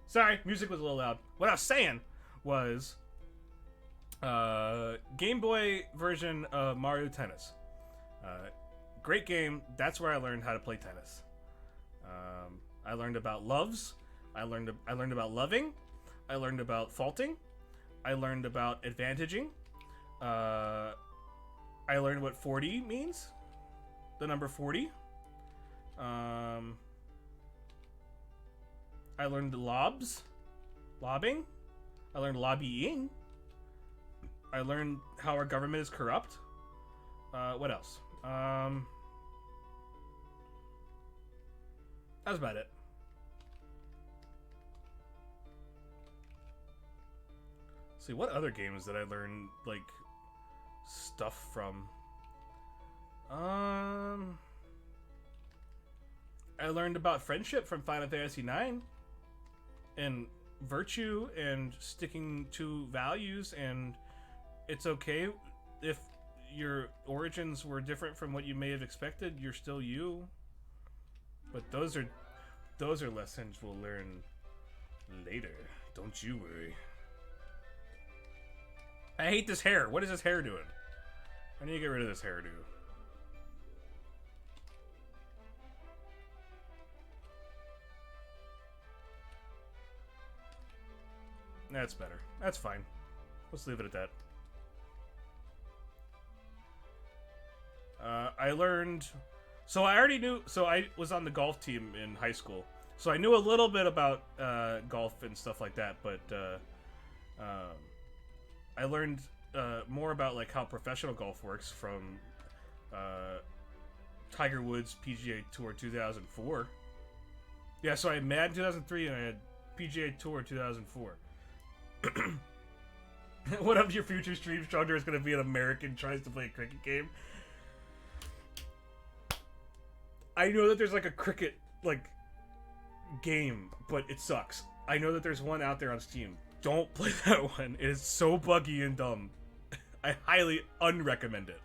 Sorry, music was a little loud. What I was saying was... Game Boy version of Mario Tennis. Great game. That's where I learned how to play tennis. I learned about loves. I learned about loving. I learned about faulting. I learned about advantaging. I learned what 40 means. The number 40. I learned lobs. Lobbing. I learned lobbying. I learned how our government is corrupt. What else? That was about it. See, what other games did I learn, like, stuff from? I learned about friendship from Final Fantasy IX. And virtue and sticking to values, and it's okay if your origins were different from what you may have expected. You're still you. But those are lessons we'll learn later. Don't you worry. I hate this hair. What is this hair doing? I need to get rid of this hairdo. That's better. That's fine. Let's leave it at that. I learned... So I already knew... So I was on the golf team in high school. So I knew a little bit about golf and stuff like that, but I learned more about like how professional golf works from Tiger Woods PGA Tour 2004. Yeah, so I had Madden 2003 and I had PGA Tour 2004. One of your future stream structure is going to be an American tries to play a cricket game. I know that there's like a cricket like game, but it sucks. I know that there's one out there on Steam. Don't play that one. It is so buggy and dumb. I highly unrecommend it.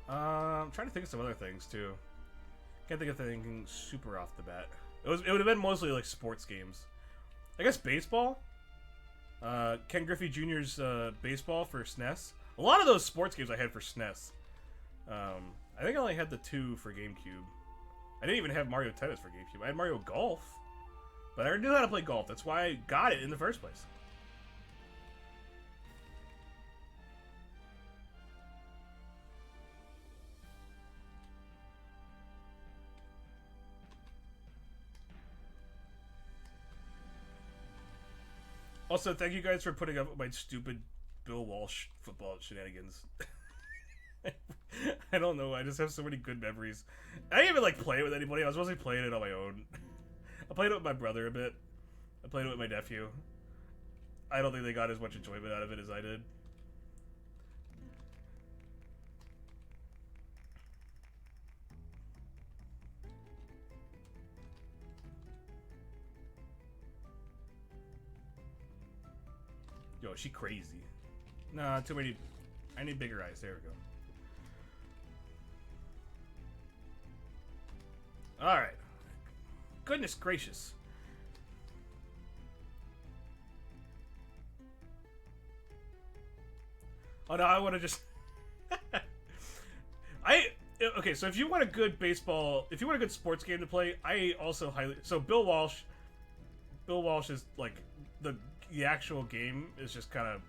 I'm trying to think of some other things too. Can't think of anything super off the bat. It would have been mostly like sports games. I guess baseball. Ken Griffey Jr.'s baseball for SNES. A lot of those sports games I had for SNES. I think I only had the 2 for GameCube. I didn't even have Mario Tennis for GameCube. I had Mario Golf. But I knew how to play golf. That's why I got it in the first place. Also, thank you guys for putting up with my stupid Bill Walsh football shenanigans. I don't know, I just have so many good memories. I didn't even like play it with anybody. I was mostly playing it on my own. I played it with my brother a bit. I played it with my nephew. I don't think they got as much enjoyment out of it as I did. Oh, she crazy. Nah, too many. I need bigger eyes. There we go. Alright. Goodness gracious. Oh no, I want to just... Okay, so if you want a good baseball... If you want a good sports game to play, I also highly... So Bill Walsh is like... The actual game is just kind of...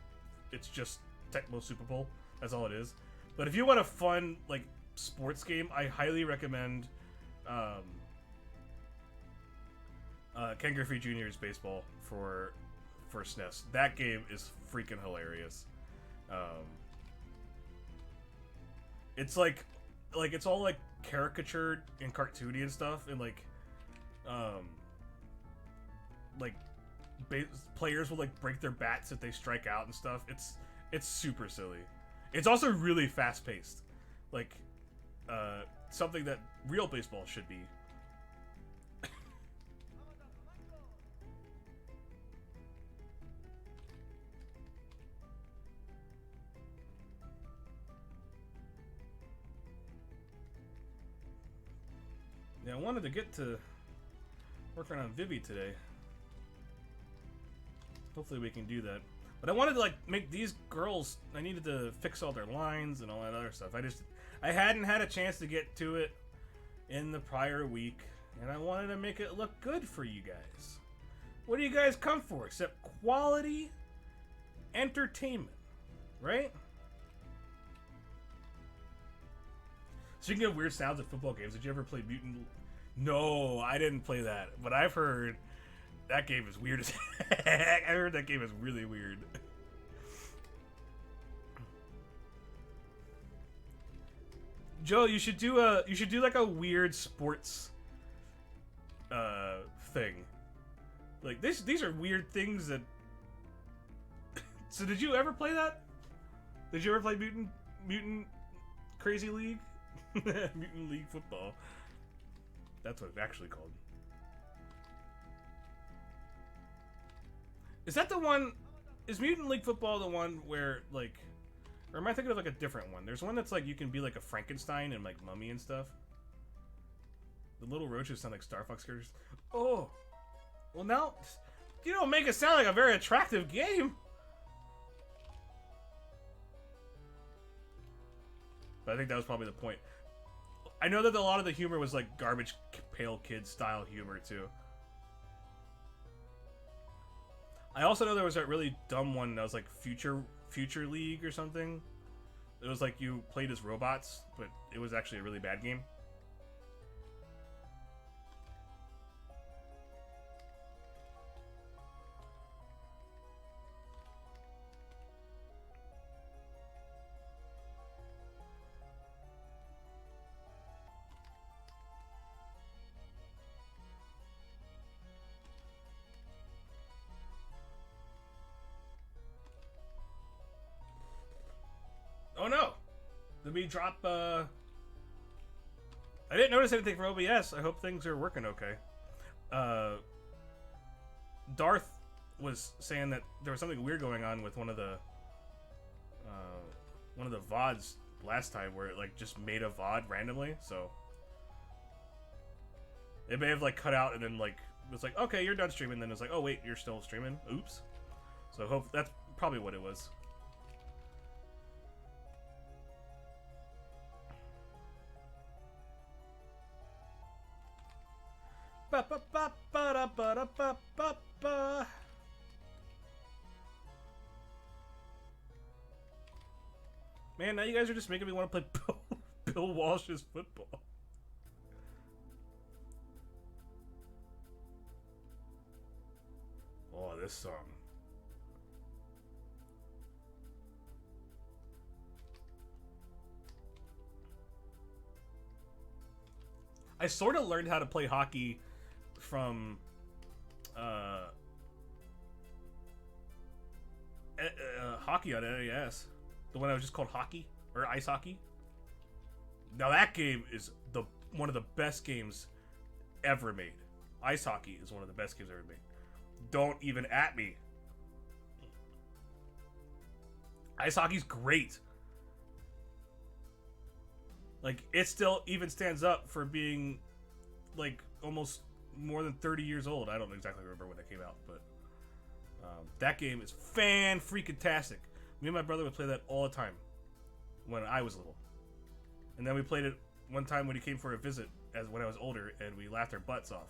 It's just Tecmo Super Bowl. That's all it is. But if you want a fun, like, sports game, I highly recommend... Ken Griffey Jr.'s baseball for SNES. That game is freaking hilarious. It's like it's all like caricatured and cartoony and stuff, and players will like break their bats if they strike out and stuff. It's super silly. It's also really fast paced, like something that real baseball should be. Yeah, I wanted to get to working on Vivi today. Hopefully we can do that. But I wanted to like make these girls, I needed to fix all their lines and all that other stuff. I hadn't had a chance to get to it in the prior week, and I wanted to make it look good for you guys. What do you guys come for except quality entertainment, right? Speaking of weird sounds of football games, did you ever play Mutant? No, I didn't play that, but I've heard that game is weird as heck. I heard that game is really weird. Joe, you should do like a weird sports thing. Like these are weird things that. So did you ever play that? Did you ever play Mutant Crazy League? Mutant League Football. That's what it's actually called. Is that the one? Is Mutant League Football the one where, like... Or am I thinking of, like, a different one? There's one that's, like, you can be, like, a Frankenstein and, like, Mummy and stuff. The little roaches sound like Star Fox characters. Oh! Well, now... You don't make it sound like a very attractive game! But I think that was probably the point. I know that a lot of the humor was like Garbage Pail Kids style humor too. I also know there was that really dumb one that was like Future League or something. It was like you played as robots, but it was actually a really bad game. Oh no! Did we drop, I didn't notice anything for OBS. I hope things are working okay. Darth was saying that there was something weird going on with one of the VODs last time where it like just made a VOD randomly, so it may have like cut out and then like it was like, okay, you're done streaming, then it's like, oh wait, you're still streaming. Oops. So hope that's probably what it was. Man, now you guys are just making me want to play Bill Walsh's football. Oh, this song. I sort of learned how to play hockey from hockey on NES. The one that was just called Hockey or Ice Hockey. Now that game is one of the best games ever made. Ice Hockey is one of the best games ever made. Don't even at me. Ice hockey's great. Like, it still even stands up for being, like, almost more than 30 years old. I don't exactly remember when that came out, but that game is fan-freaking-tastic. Me and my brother would play that all the time when I was little. And then we played it one time when he came for a visit when I was older, and we laughed our butts off.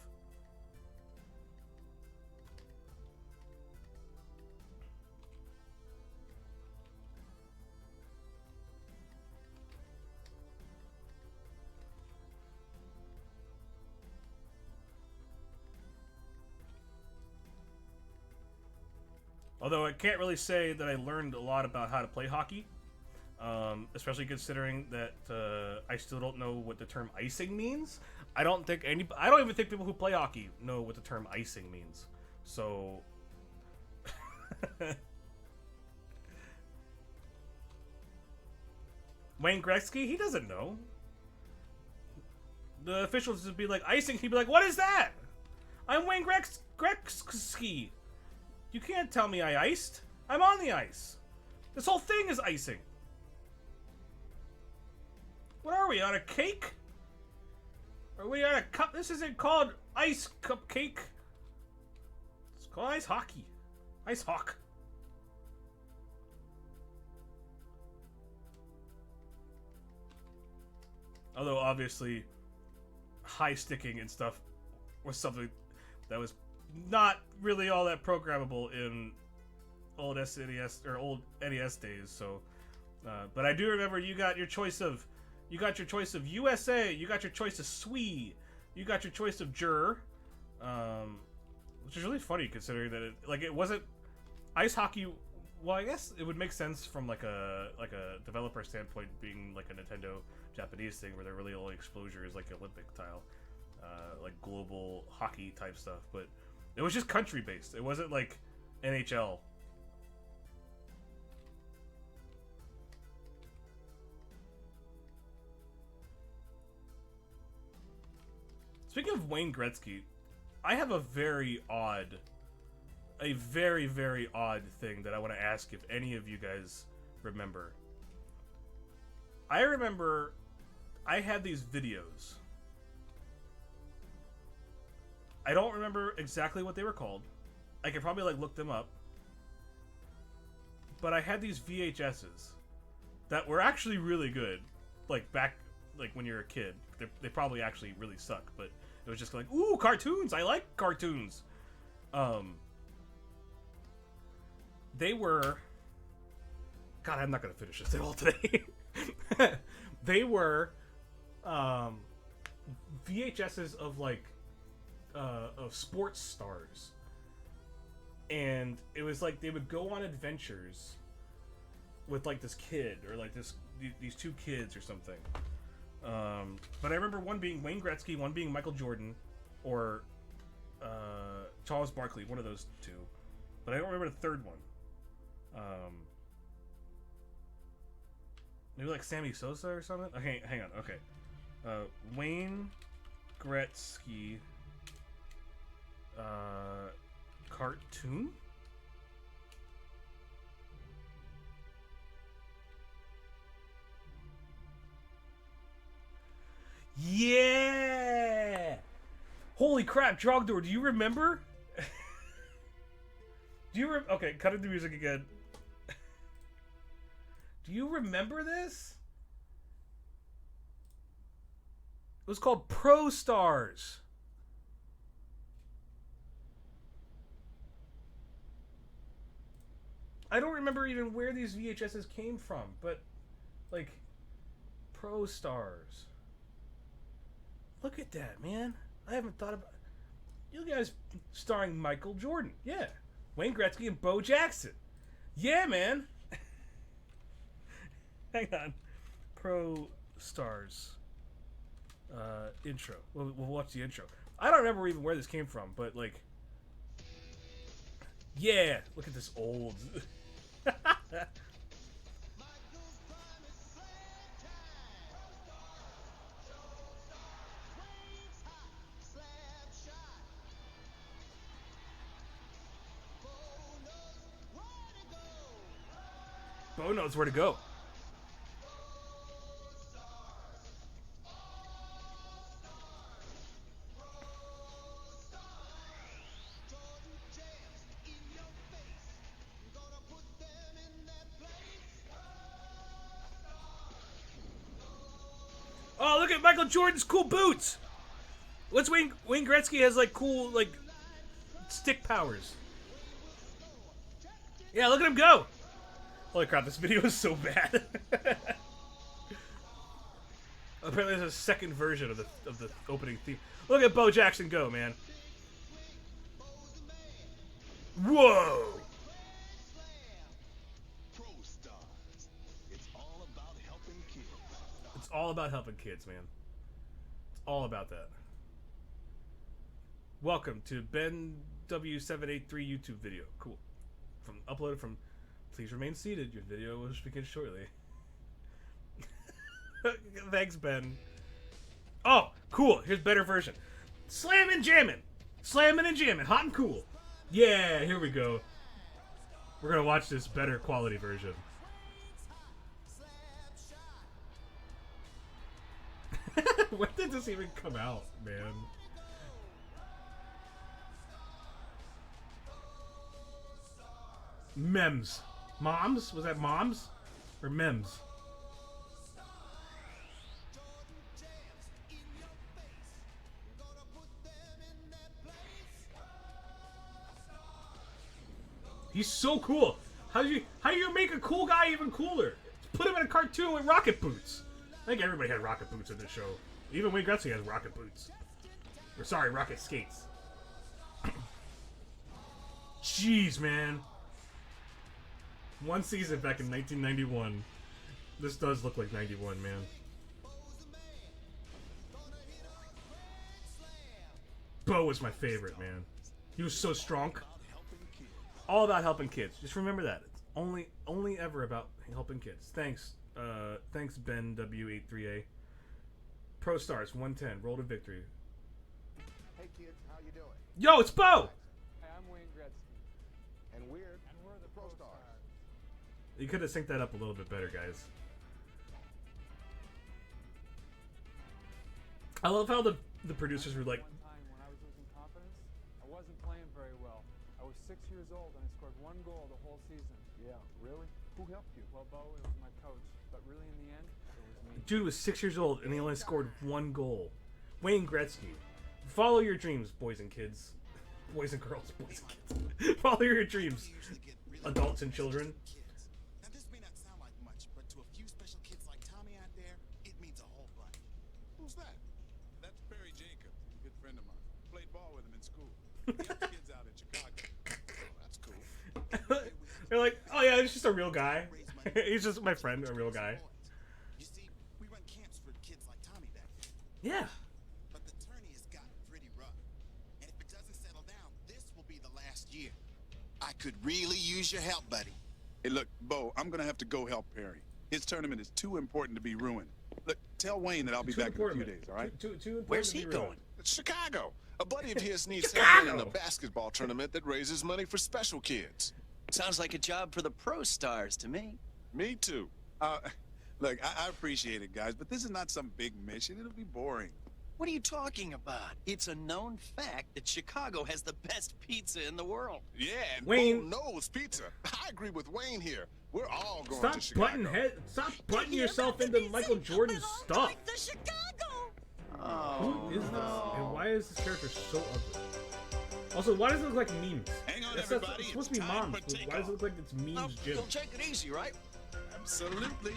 Although I can't really say that I learned a lot about how to play hockey, especially considering that I still don't know what the term icing means. I don't even think people who play hockey know what the term icing means. So, Wayne Gretzky, he doesn't know. The officials would be like, icing. He'd be like, what is that? I'm Wayne Gretzky. You can't tell me I iced. I'm on the ice. This whole thing is icing. What are we, on a cake? Are we on a cup? This isn't called ice cupcake. It's called ice hockey. Ice hawk. Although, obviously, high sticking and stuff was something that was not really all that programmable in old SNES or old NES days. So, but I do remember you got your choice of USA, you got your choice of SWE, you got your choice of Jur, which is really funny considering that it wasn't ice hockey. Well, I guess it would make sense from like a developer standpoint, being like a Nintendo Japanese thing where their really only exposure is like Olympic style, like global hockey type stuff, but it was just country based. It wasn't like NHL. Speaking of Wayne Gretzky, I have a very, very odd thing that I want to ask if any of you guys remember. I remember I had these videos. I don't remember exactly what they were called. I could probably look them up. But I had these VHSs that were actually really good. Back when you're a kid. They probably actually really suck, but it was just like, ooh, cartoons! I like cartoons! They were... God, I'm not gonna finish this at all today. They were VHSs of sports stars, and it was like they would go on adventures with this kid or these two kids or something. But I remember one being Wayne Gretzky, one being Michael Jordan, or Charles Barkley, one of those two. But I don't remember the third one. Maybe Sammy Sosa or something? Okay, hang on, okay. Wayne Gretzky cartoon? Yeah! Holy crap, Drogdor, do you remember? Okay, cut the music again. Do you remember this? It was called Pro Stars. I don't remember even where these VHSs came from, but Pro Stars. Look at that, man. I haven't thought about... You guys starring Michael Jordan. Yeah. Wayne Gretzky and Bo Jackson. Yeah, man. Hang on. Pro Stars. Intro. We'll watch the intro. I don't remember even where this came from, but yeah. Look at this old... Bo knows where to go. Oh, look at Michael Jordan's cool boots. What's Wayne Gretzky has like cool like stick powers. Yeah, look at him go. Holy crap, this video is so bad. Apparently there's a second version of the opening theme. Look at Bo Jackson go, man. Whoa. It's all about helping kids, man. It's all about that. Welcome to Ben W783 YouTube video. Cool. Uploaded from. Please remain seated. Your video will begin shortly. Thanks, Ben. Oh, cool. Here's a better version. Slammin' jammin'. Slammin' and jammin'. Hot and cool. Yeah, here we go. We're gonna watch this better quality version. When did this even come out, man? Mems. Moms? Was that moms? Or mems? He's so cool. How do you make a cool guy even cooler? Put him in a cartoon with rocket boots. I think everybody had rocket boots in this show. Even Wayne Gretzky has rocket boots. Or sorry, rocket skates. Jeez, man. One season back in 1991. This does look like 91, man. Bo was my favorite, man. He was so strong. All about helping kids. Just remember that. It's only ever about helping kids. Thanks. Thanks, Ben W83A. Pro Stars 110. Roll to victory. Hey kids, how you doing? Yo, it's Bo! Hi, I'm Wayne Gretzky. And we're the Pro Stars. You could have synced that up a little bit better, guys. I love how the producers were like, One time when I was losing confidence, I wasn't playing very well. I was 6 years old and I scored 1 goal the whole season. Yeah, really? Who helped you? Well, Bo, it was my coach, but really in the end, it was me. dude was 6 years old and he only scored 1 goal. Wayne Gretzky. Follow your dreams, boys and kids. Boys and girls, boys and kids. Follow your dreams, adults and children. Now this may not sound like much, but to a few special kids like Tommy out there, it means a whole bunch. Who's that? That's Barry Jacobs, a good friend of mine. Played ball with him in school. He helped kids out in Chicago. Oh, that's cool. They're like, oh yeah, he's just a real guy. He's just my friend, a real guy. You see, we run camps for kids like Tommy back then. Yeah. But the tourney has gotten pretty rough. And if it doesn't settle down, this will be the last year. I could really use your help, buddy. Hey, look, Bo, I'm going to have to go help Perry. His tournament is too important to be ruined. Look, tell Wayne that I'll be back in a few days, all right? Too important Where's to he be going? ruined. Chicago. A buddy of his needs Chicago. help in a basketball tournament that raises money for special kids. Sounds like a job for the Pro Stars to me. Me too. Look, I appreciate it, guys, but this is not some big mission. It'll be boring. What are you talking about? It's a known fact that Chicago has the best pizza in the world. Yeah, and Wayne- Bo knows pizza. I agree with Wayne here. We're all going Stop to Chicago. butting yourself into Michael Jordan's stuff. The Chicago. Oh, Who is this? And why is this character so ugly? Also, why does it look like memes? Hang on, It's everybody. supposed to be It's time moms. for But why does takeoff. it look like it's memes, no, Jim? don't take it easy, right? Absolutely.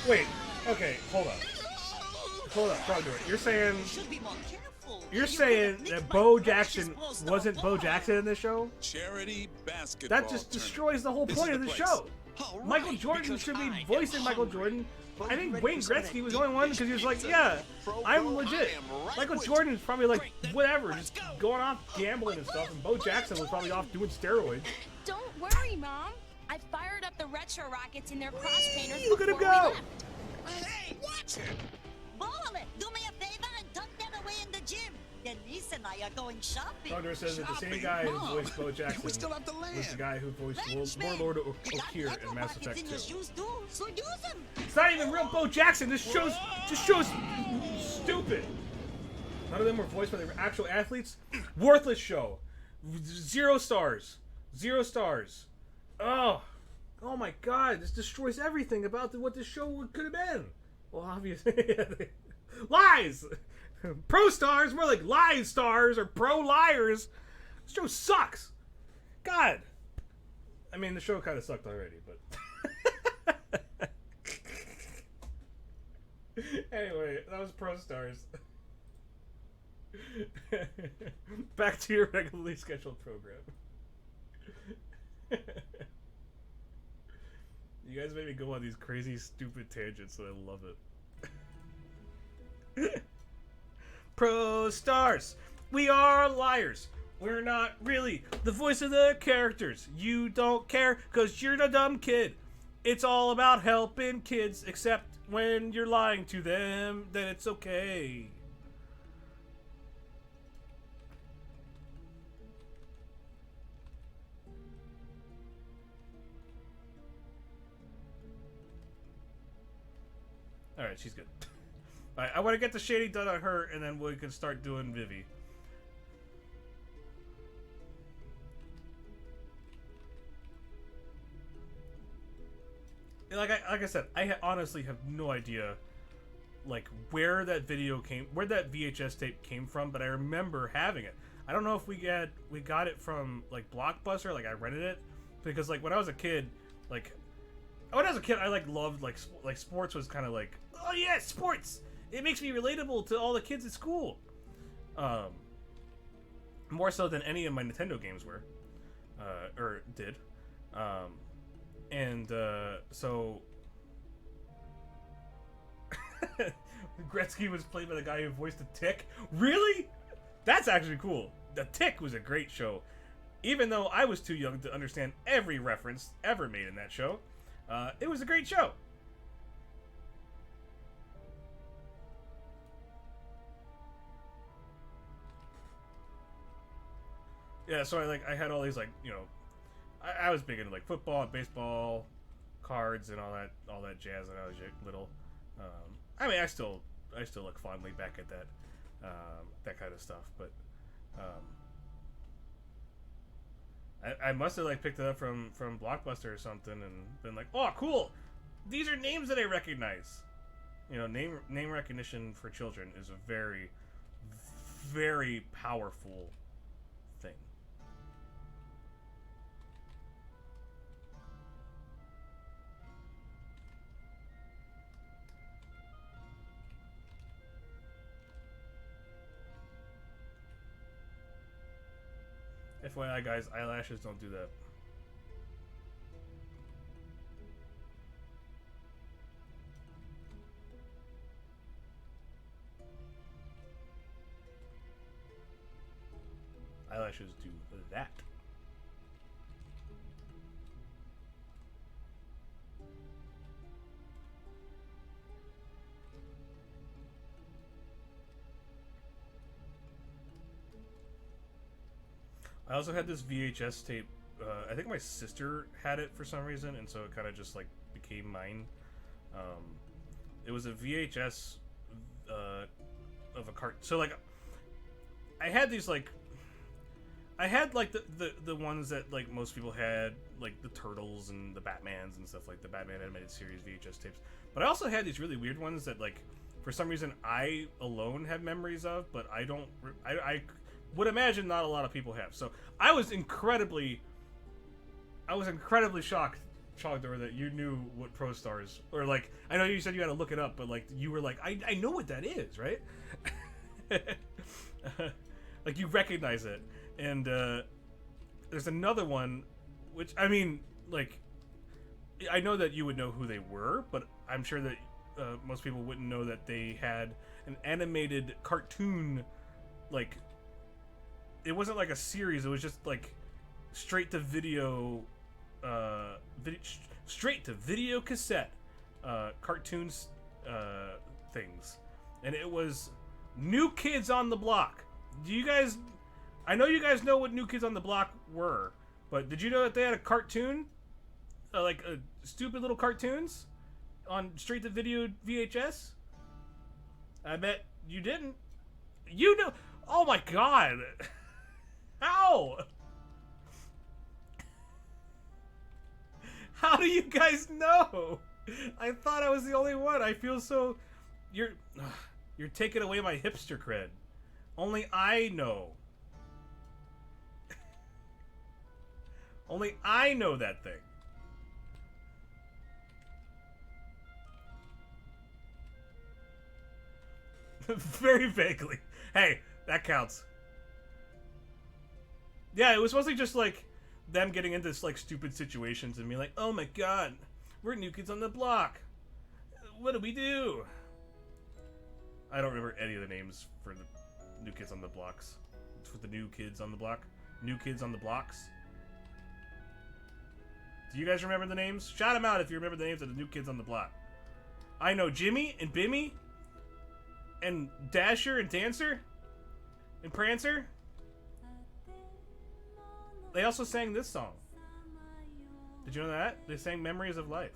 Wait, okay, hold up. Hold up, Frog Door. You're saying Should be more careful. you're You saying could have that nicked Bo my Jackson precious clothes wasn't to Bo the Jackson in this show? Charity basketball That just tournament. destroys the whole This point is of the place. show. All right, Michael Jordan because should be I am voicing Michael hungry. Jordan. I think ready Wayne for some of Gretzky that was the only one because he was like, yeah, I'm legit. Michael Jordan is probably like, whatever, just going off gambling and stuff, and Bo Jackson was probably off doing steroids. Don't worry, Mom. I fired up the retro rockets in their cross trainers Look at him before we go. left. Hey, watch it. Ball it. Do me a favor and tuck them away in the gym. Denise and I you going shopping? Condor says that the same guy who Mom, voiced Bo Jackson we still have to land. was the guy who voiced Lunchtime. Warlord You got Okir petrol in Mass pockets Effect in 2. your shoes too, so use them. It's not even real Bo Jackson. This show's stupid. None of them were voiced by the actual athletes. Worthless show. 0 stars. 0 stars. Oh my God! This destroys everything about what this show could have been. Well, obviously, lies. Pro stars, more like lies stars or pro liars. This show sucks. God. I mean, the show kind of sucked already, but anyway, that was Pro Stars. Back to your regularly scheduled program. You guys made me go on these crazy, stupid tangents, and I love it. Pro Stars! We are liars! We're not really the voice of the characters. You don't care because you're the dumb kid. It's all about helping kids, except when you're lying to them, then it's okay. Alright, she's good. Alright, I want to get the shading done on her, and then we can start doing Vivi. Like I said, I honestly have no idea, like, where that VHS tape came from, but I remember having it. I don't know if we got it from, like, Blockbuster, like, I rented it, because, like, when I was a kid, I, like, loved, like sports was kind of like, oh yeah, sports! It makes me relatable to all the kids at school. More so than any of my Nintendo games were, or did. So Gretzky was played by the guy who voiced the Tick. Really? That's actually cool. The Tick was a great show. Even though I was too young to understand every reference ever made in that show, it was a great show. Yeah, so I had all these, like, you know, I was big into, like, football and baseball, cards and all that jazz when I was little. I mean, I still look fondly back at that kind of stuff, but I must have, like, picked it up from Blockbuster or something and been like, oh, cool, these are names that I recognize. You know, name recognition for children is a very, very powerful thing. FYI, guys, eyelashes don't do that. Eyelashes do that. I also had this VHS tape. I think my sister had it for some reason, and so it kind of just, like, became mine. It was a VHS of a cart. So, like, I had these, like, the ones that, like, most people had, like the Turtles and the Batmans and stuff, like the Batman animated series VHS tapes. But I also had these really weird ones that, like, for some reason I alone have memories of, but I don't. I would imagine not a lot of people have. So I was incredibly shocked, Chogdor, that you knew what Pro Stars, or, like, I know you said you had to look it up, but, like, you were like, I know what that is, right? Like, you recognize it. And there's another one, which, I mean, like, I know that you would know who they were, but I'm sure that most people wouldn't know that they had an animated cartoon, like, it wasn't like a series, it was just, like, straight to video cassette cartoons things, and it was New Kids on the Block. Do you guys I know you guys know what New Kids on the Block were, but did you know that they had a cartoon? Like stupid little cartoons on straight to video VHS? I bet you didn't. You know. Oh my god. How? How do you guys know? I thought I was the only one. I feel so... You're taking away my hipster cred. Only I know. Only I know that thing. Very vaguely. Hey, that counts. Yeah, it was mostly just like them getting into like stupid situations and being like, oh my god, we're New Kids on the Block. What do we do? I don't remember any of the names for the New Kids on the Blocks. It's for the New Kids on the Block. New Kids on the Blocks. Do you guys remember the names? Shout them out if you remember the names of the New Kids on the Block. I know Jimmy and Bimmy and Dasher and Dancer and Prancer. They also sang this song. Did you know that? They sang Memories of Life.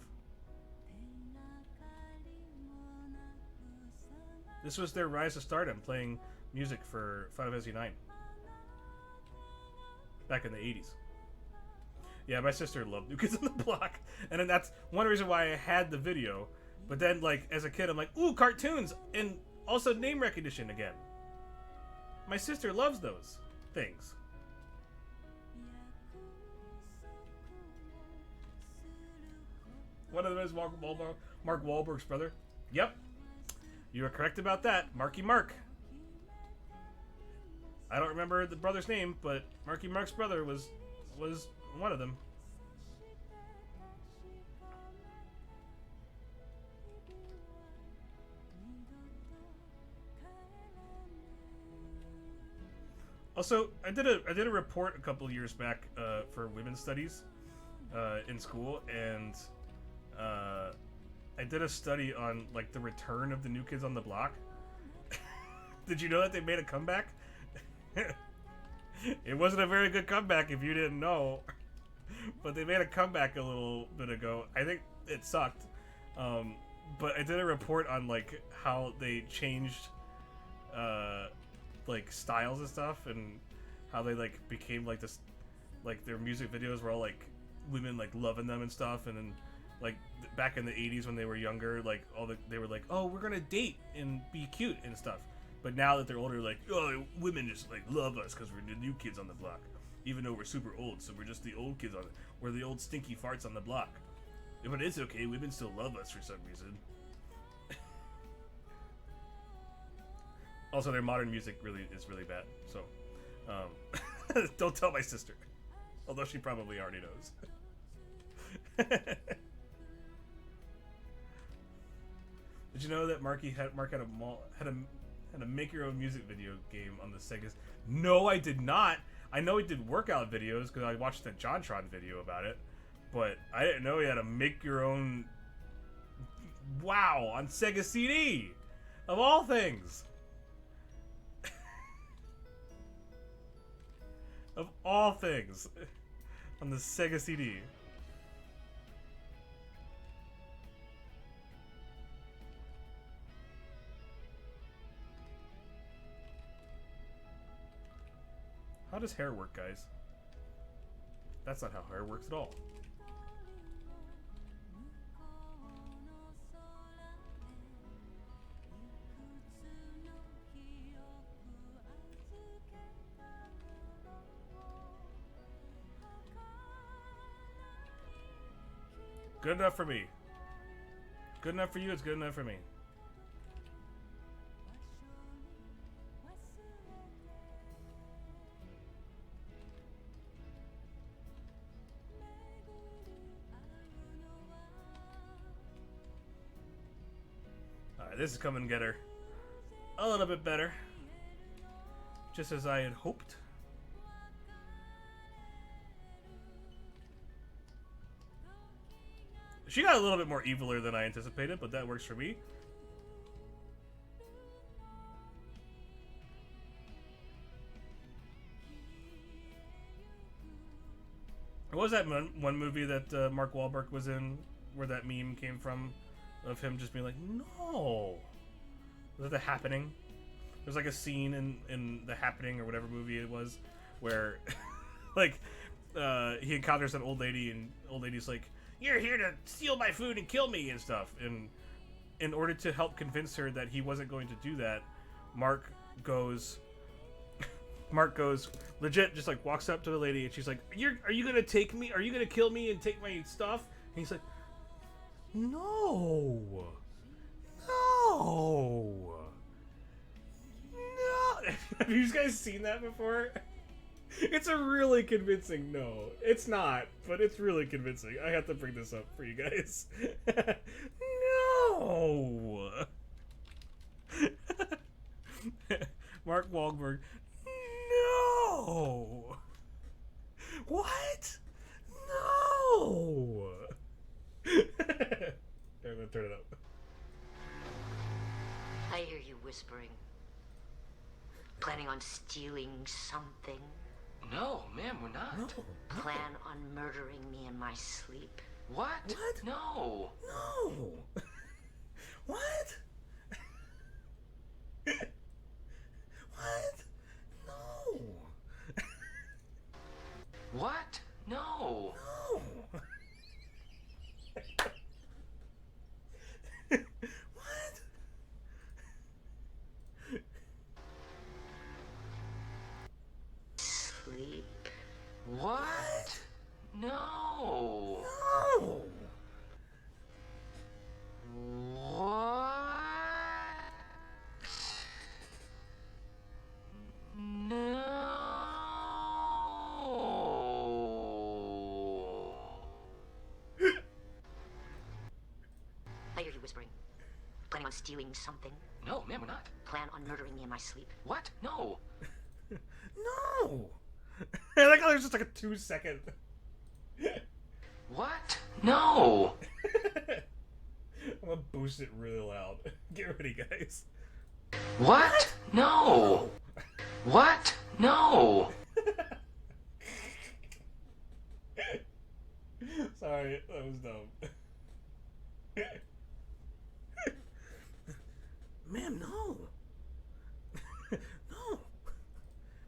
This was their rise to stardom, playing music for Final Fantasy IX. Back in the 80s. Yeah, my sister loved New Kids on the Block. And then that's one reason why I had the video. But then, like, as a kid, I'm like, ooh, cartoons! And also name recognition again. My sister loves those things. One of them is Mark Wahlberg's brother. Yep. You are correct about that. Marky Mark. I don't remember the brother's name, but Marky Mark's brother was one of them. Also, I did a report a couple years back for women's studies in school, and I did a study on like the return of the New Kids on the Block. Did you know that they made a comeback? It wasn't a very good comeback if you didn't know, but they made a comeback a little bit ago. I think it sucked, but I did a report on like how they changed like styles and stuff, and how they like became like this, like their music videos were all like women like loving them and stuff, and then like back in the 80s when they were younger, like they were like, oh, we're gonna date and be cute and stuff. But now that they're older, like, oh, women just like love us because we're the New Kids on the Block, even though we're super old, so we're just the old kids on it. We're the old stinky farts on the block. But it's okay, women still love us for some reason. Also, their modern music is really bad. So, don't tell my sister, although she probably already knows. Did you know that Mark had a make your own music video game on the Sega? No, I did not. I know he did workout videos because I watched the JonTron video about it, but I didn't know he had a make your own. Wow, on Sega CD, of all things. Of all things, on the Sega CD. How does hair work, guys? That's not how hair works at all. Good enough for me. Good enough for you, it's good enough for me. Alright, this is coming together a little bit better. Just as I had hoped. She got a little bit more eviler than I anticipated, but that works for me. What was that one movie that Mark Wahlberg was in, where that meme came from, of him just being like, no. Was it The Happening? There's like a scene in The Happening or whatever movie it was, where like he encounters an old lady, and old lady's like, "You're here to steal my food and kill me and stuff." And in order to help convince her that he wasn't going to do that, Mark goes legit, just like walks up to the lady, and she's like, are you gonna take me? Are you gonna kill me and take my stuff? And he's like, no. Have you guys seen that before? It's a really convincing no. It's not, but it's really convincing. I have to bring this up for you guys. No. Mark Wahlberg. No. What? No. I'm gonna turn it up. I hear you whispering. Planning on stealing something? No, ma'am, we're not. No. Plan on murdering me in my sleep? What? No. No. What? What? No. What? No. No. What? Sleep? What? No. No. What? No. I hear you whispering. Planning on stealing something? No, ma'am, we're not. Plan on murdering me in my sleep? What? No. No. I like how there's just like a 2-second. What? No. I'm gonna boost it really loud. Get ready, guys. What? No. What? No. Sorry, that was dumb. Ma'am, no. No.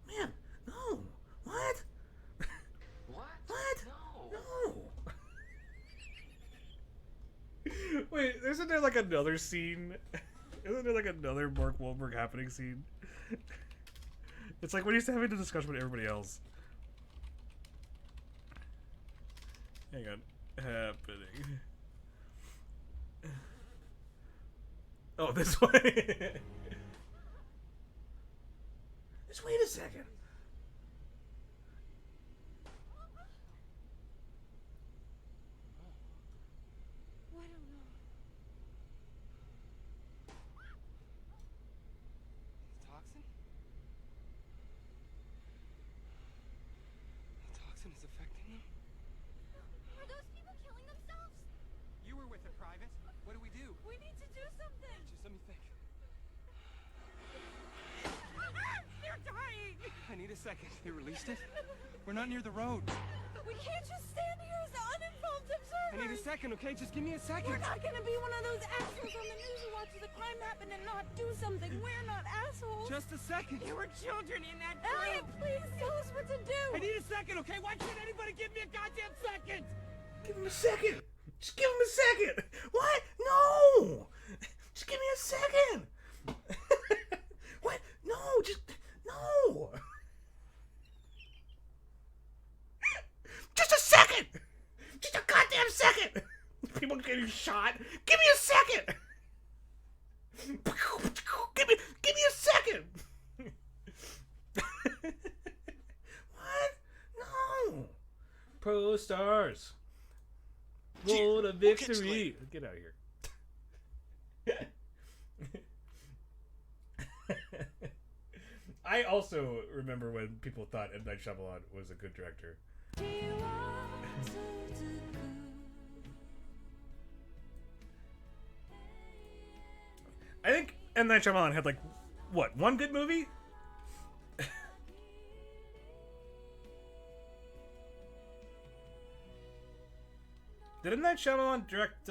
Ma'am, no. What? What? What? No. No. Wait, isn't there like another scene? Isn't there like another Mark Wahlberg happening scene? It's like when he's having a discussion with everybody else. Hang on. Happening. Oh, this way. Just wait a second. Oh, I don't know. Toxin? The toxin is affecting them? Are those people killing themselves? You were with it, Private. What do we do? We need to do something. Just let me think. They're dying. I need a second. They released it? We're not near the road. We can't just stand here as the uninvolved observers. I need a second, okay? Just give me a second. We're not gonna be one of those assholes on the news who watches a crime happen and not do something. We're not assholes. Just a second. There were children in that group. Elliot, please tell us what to do. I need a second, okay? Why can't anybody give me a goddamn second? Give him a second. Just give him a second. What? No. Just give me a second. What? No. Just no. Just a second. Just a goddamn second. People getting shot. Give me a second. Give me a second. What? No. Pro Stars. Road to victory. Get out of here. I also remember when people thought M. Night Shyamalan was a good director. I think M. Night Shyamalan had like, what, one good movie? Did M. Night Shyamalan direct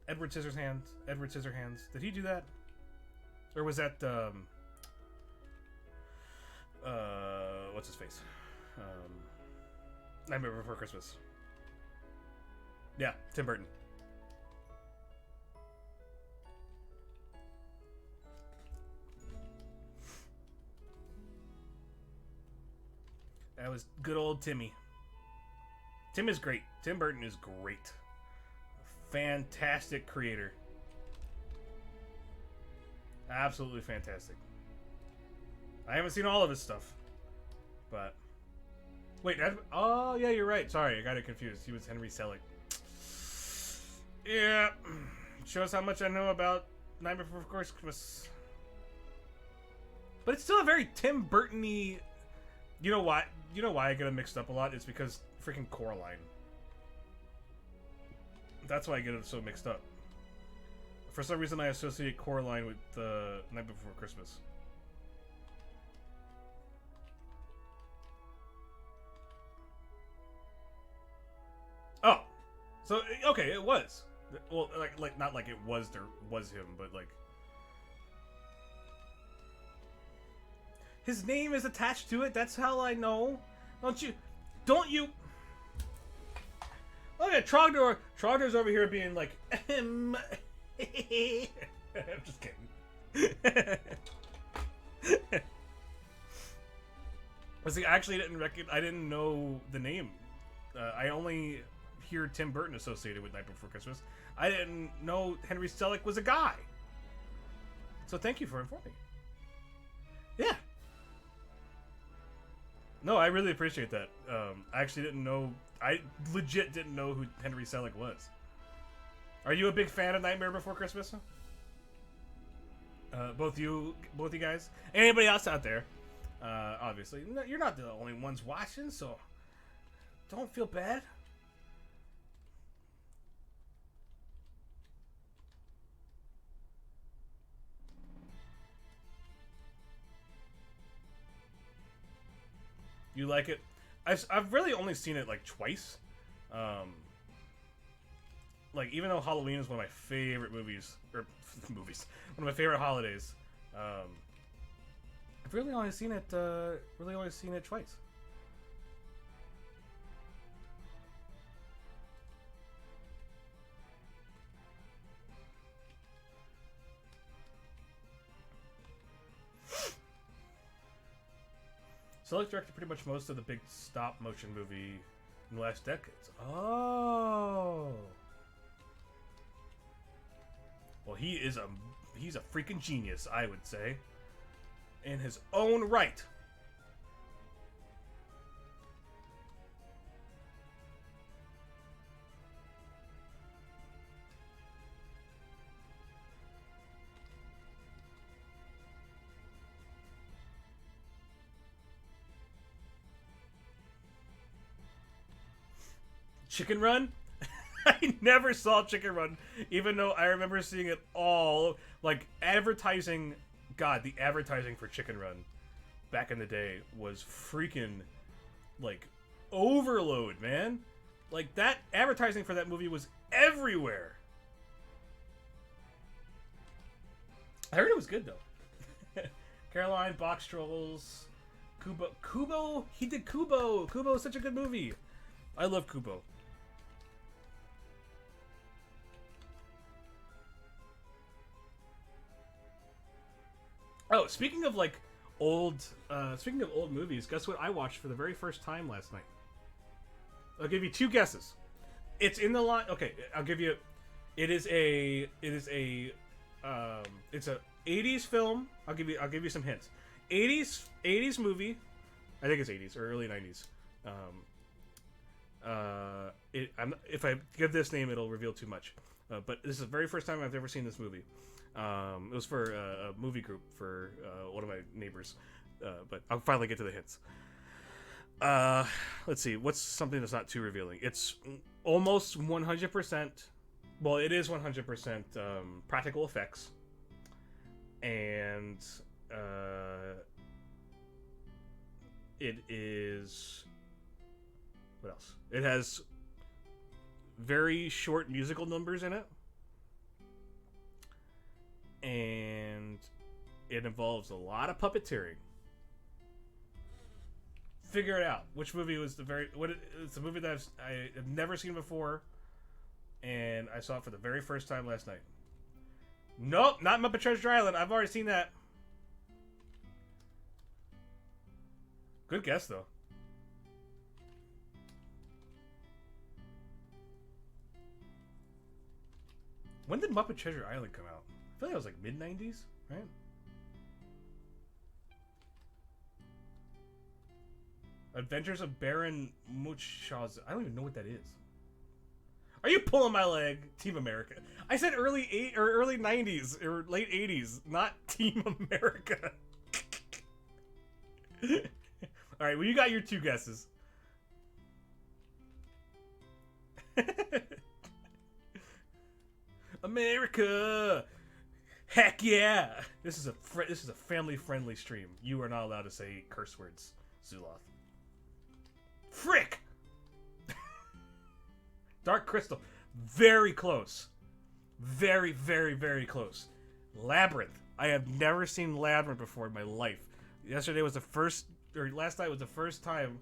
Edward Scissorhands? Edward Scissorhands. Did he do that? Or was that what's his face? Nightmare Before Christmas. Yeah, Tim Burton. That was good old Timmy. Tim is great. Tim Burton is great. Fantastic creator. Absolutely fantastic. I haven't seen all of his stuff, but wait. Oh yeah, you're right. Sorry, I got it confused. He was Henry Selick. Yeah, shows how much I know about Nightmare Before Christmas. But it's still a very Tim Burton-y. You know why? You know why I get it mixed up a lot? It's because freaking Coraline. That's why I get it so mixed up. For some reason, I associate Coraline with Night Before Christmas. Oh, so okay, it was. Well, like not like it was him, but like his name is attached to it. That's how I know. Don't you? Look at Trogdor. Trogdor's over here being like, I'm just kidding. See, I actually I didn't know the name. I only hear Tim Burton associated with Night Before Christmas. I didn't know Henry Selick was a guy. So thank you for informing. Yeah. No, I really appreciate that. I actually didn't know. I legit didn't know who Henry Selick was. Are you a big fan of Nightmare Before Christmas? Both you guys. Anybody else out there? Obviously, no, you're not the only ones watching, so don't feel bad. You like it? I've really only seen it like twice. Like even though Halloween is one of my favorite movies, one of my favorite holidays. I've really only seen it twice. Selick directed pretty much most of the big stop-motion movie in the last decades. Oh. Well, he's a freaking genius, I would say, in his own right. Chicken Run? I never saw Chicken Run, even though I remember seeing it all, like, advertising. God, the advertising for Chicken Run back in the day was freaking, like, overload, man. Like, that advertising for that movie was everywhere. I heard it was good, though. Caroline, Box Trolls, Kubo. He did Kubo. Kubo is such a good movie. I love Kubo. Oh, speaking of old movies, guess what I watched for the very first time last night? I'll give you two guesses. It's in the line. Okay, I'll give you. It's a 80s film. I'll give you some hints. 80s movie. I think it's 80s or early 90s. If I give this name, it'll reveal too much. But this is the very first time I've ever seen this movie. It was for a movie group for one of my neighbors, but I'll finally get to the hints. Let's see, what's something that's not too revealing? It's almost 100%. Well, it is 100% practical effects, and it is. What else? It has very short musical numbers in it. And it involves a lot of puppeteering. Figure it out. Which movie was it's a movie that I have never seen before, and I saw it for the very first time last night. Nope, not Muppet Treasure Island. I've already seen that. Good guess, though. When did Muppet Treasure Island come out? I feel like it was like mid-90s, right? Adventures of Baron Munchausen. I don't even know what that is. Are you pulling my leg, Team America? I said early 90s or late 80s, not Team America. All right, well, you got your two guesses. America, heck yeah! This is a family-friendly stream. You are not allowed to say curse words, Zuloth. Frick! Dark Crystal, very close, very, very, very close. Labyrinth. I have never seen Labyrinth before in my life. Yesterday was the first, or last night was the first time.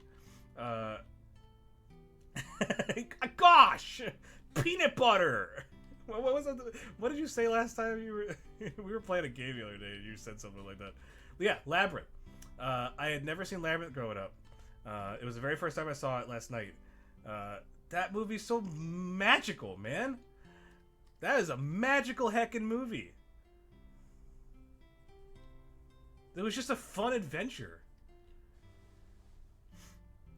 Gosh, peanut butter. What was it? What did you say last time you were? We were playing a game the other day, and you said something like that. But yeah, Labyrinth. I had never seen Labyrinth growing up. It was the very first time I saw it last night. That movie's so magical, man. That is a magical heckin' movie. It was just a fun adventure.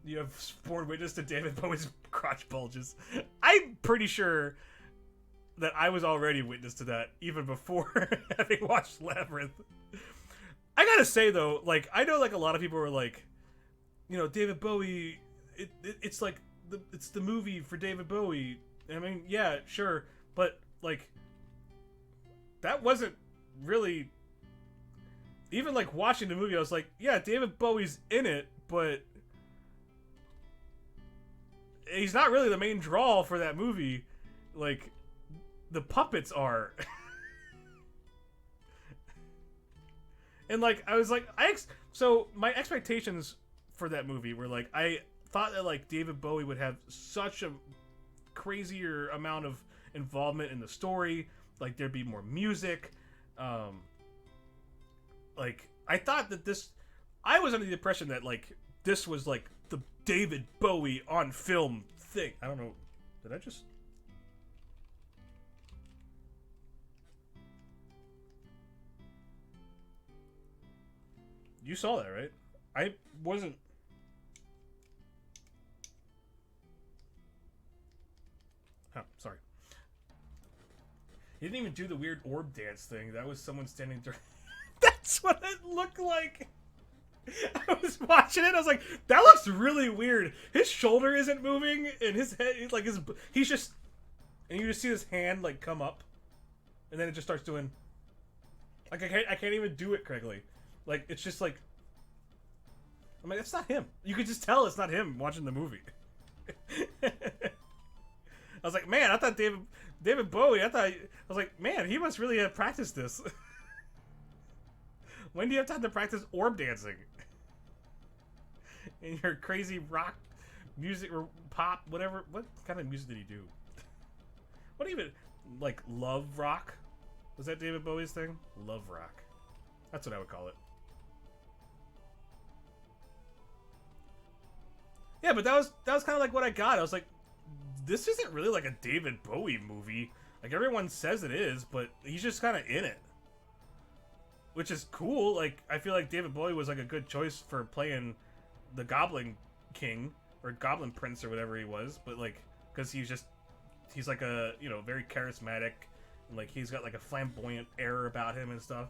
You have borne witness to David Bowie's crotch bulges. I'm pretty sure that I was already witness to that even before having watched Labyrinth. I gotta say though, like, I know like a lot of people were like, you know, David Bowie, it's like it's the movie for David Bowie. I mean, yeah, sure, but like that wasn't really, even like watching the movie, I was like, yeah, David Bowie's in it, but he's not really the main draw for that movie. Like, the puppets are. And like, I was like, so my expectations for that movie were like, I thought that like David Bowie would have such a crazier amount of involvement in the story. Like, there'd be more music. Like, I thought that I was under the impression that like this was like the David Bowie on film thing. I don't know. Did I just? You saw that, right? I wasn't. Oh, sorry. He didn't even do the weird orb dance thing. That was someone standing there. That's what it looked like. I was watching it. I was like, that looks really weird. His shoulder isn't moving, and his head, like he's just, and you just see his hand like come up, and then it just starts doing. Like I can't even do it correctly. Like, it's just like, I'm like, that's not him. You could just tell it's not him watching the movie. I was like, man, I thought David Bowie. I was like, man, he must really have practiced this. When do you have time to practice orb dancing? In your crazy rock music or pop, whatever. What kind of music did he do? What even, like, love rock? Was that David Bowie's thing? Love rock. That's what I would call it. Yeah, but that was kind of like what I got. I was like, this isn't really like a David Bowie movie. Like, everyone says it is, but he's just kind of in it. Which is cool. Like, I feel like David Bowie was like a good choice for playing the Goblin King or Goblin Prince or whatever he was, but like, because he's like a, you know, very charismatic, and like he's got like a flamboyant air about him and stuff.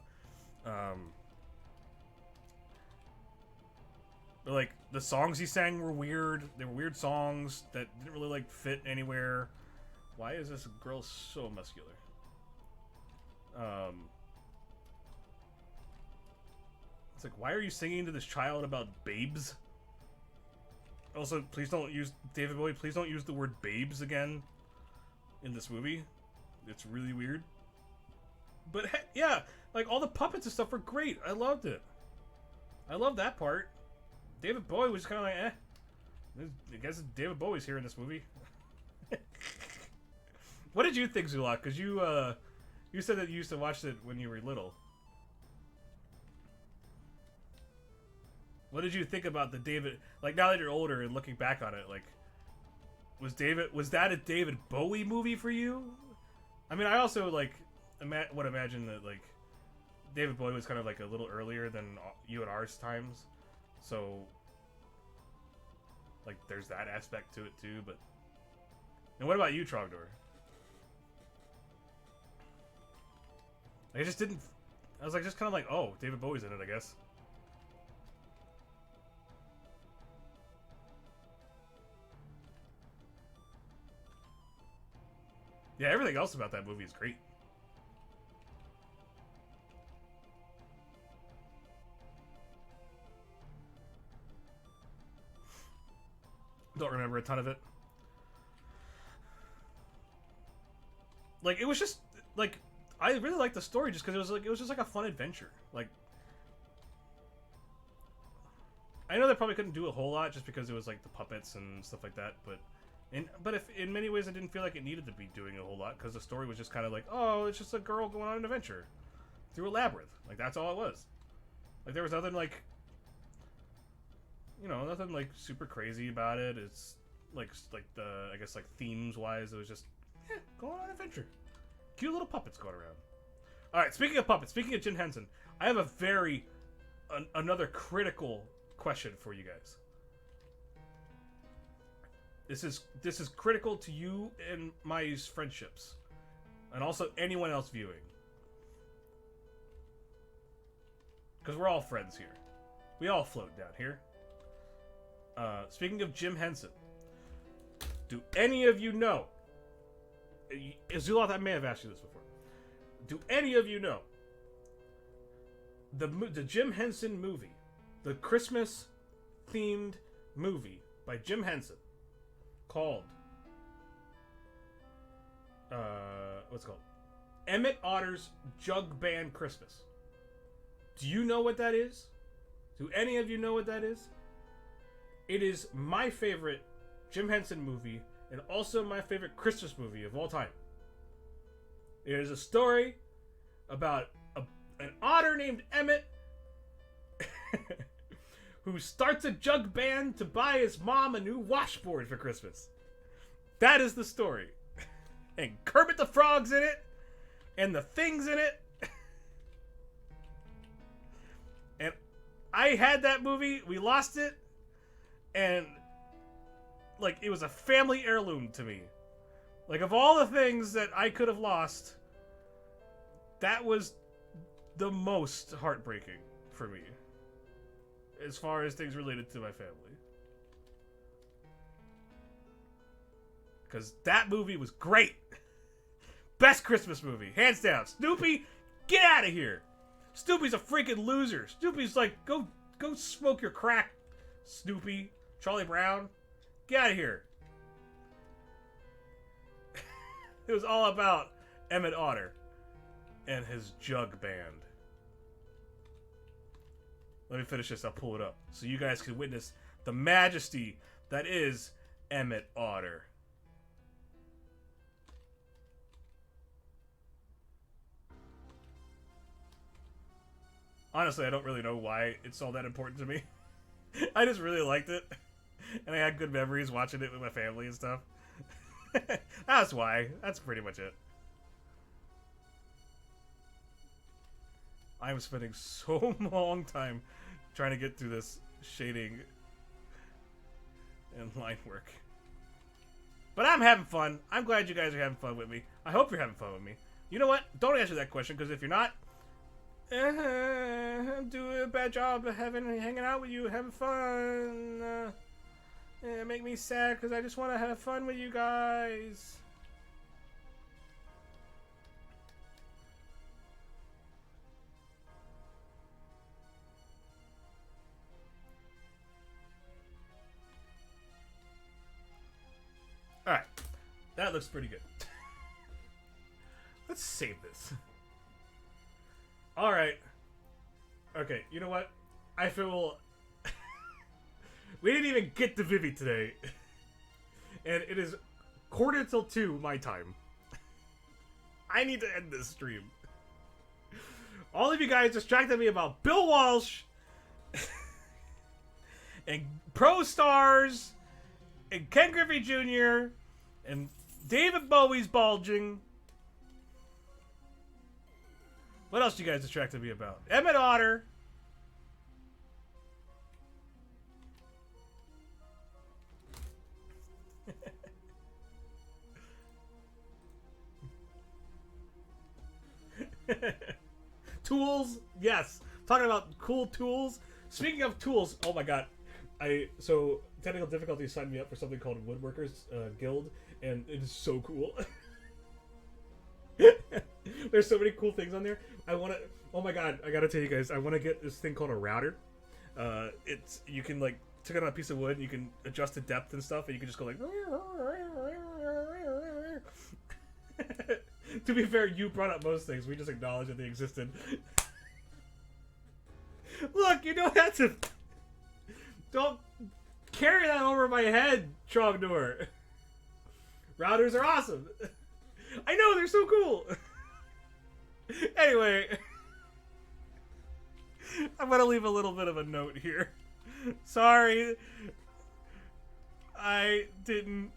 But like the songs he sang were weird. They were weird songs that didn't really like fit anywhere. Why is this girl so muscular? It's like, why are you singing to this child about babes? Also, please don't use, David Bowie, please don't use the word babes again. in this movie. It's really weird. But yeah, like all the puppets and stuff were great. I loved it. I loved that part. David Bowie was kind of like, I guess David Bowie's here in this movie. What did you think, Zulak? Because you said that you used to watch it when you were little. What did you think about the David? Like now that you're older and looking back on it, like was that a David Bowie movie for you? I mean, I also like would imagine that like David Bowie was kind of like a little earlier than you and ours times, so like there's that aspect to it too. But and what about you, Trogdor? I just didn't. I was like just kind of like, oh, David Bowie's in it, I guess. Yeah, everything else about that movie is great. Don't remember a ton of it. Like, it was just, like, I really liked the story just because it was just like a fun adventure. Like, I know they probably couldn't do a whole lot just because it was like the puppets and stuff like that, but if in many ways I didn't feel like it needed to be doing a whole lot because the story was just kind of like, oh, it's just a girl going on an adventure through a labyrinth. Like, that's all it was. Like, there was nothing like, you know, nothing like super crazy about it. It's like the, I guess like themes wise, it was just going on an adventure. Cute little puppets going around. All right, speaking of puppets, speaking of Jim Henson, I have a another critical question for you guys. This is critical to you and my friendships, and also anyone else viewing, because we're all friends here. We all float down here. Speaking of Jim Henson, do any of you know? Zulot, I may have asked you this before. Do any of you know the Jim Henson movie, the Christmas themed movie by Jim Henson called what's it called? Emmett Otter's Jug Band Christmas. Do you know what that is? Do any of you know what that is? It is my favorite Jim Henson movie and also my favorite Christmas movie of all time. It is a story about an otter named Emmett who starts a jug band to buy his mom a new washboard for Christmas. That is the story. And Kermit the Frog's in it, and the Thing's in it. And I had that movie, we lost it, and like it was a family heirloom to me. Like, of all the things that I could have lost, that was the most heartbreaking for me as far as things related to my family. Because that movie was great. Best Christmas movie, hands down. Snoopy, get out of here. Snoopy's a freaking loser. Snoopy's like, go smoke your crack, Snoopy. Charlie Brown, get out of here. It was all about Emmett Otter and his jug band. Let me finish this, I'll pull it up so you guys can witness the majesty that is Emmett Otter. Honestly, I don't really know why it's all that important to me. I just really liked it. And I had good memories watching it with my family and stuff. That's why. That's pretty much it. I'm spending so long time trying to get through this shading and line work. But I'm having fun. I'm glad you guys are having fun with me. I hope you're having fun with me. You know what? Don't answer that question, because if you're not, I'm doing a bad job of hanging out with you, having fun. Make me sad because I just want to have fun with you guys. Alright. That looks pretty good. Let's save this. All right. Okay, you know what? I feel we didn't even get to Vivi today, and it is 1:45 my time. I need to end this stream. All of you guys distracted me about Bill Walsh and Pro Stars and Ken Griffey Jr. and David Bowie's bulging. What else you guys distracted me about? Emmett Otter. Tools, yes. Talking about cool tools. Speaking of tools, oh my god. So technical difficulty signed me up for something called Woodworkers Guild, and it is so cool. There's so many cool things on there. Oh my god, I gotta tell you guys, I want to get this thing called a router. You can like take it on a piece of wood, and you can adjust the depth and stuff, and you can just go like. To be fair, you brought up most things. We just acknowledged that they existed. Look, you don't have to. Don't carry that over my head, Trogdor. Routers are awesome. I know, they're so cool. Anyway, I'm going to leave a little bit of a note here. Sorry. I didn't.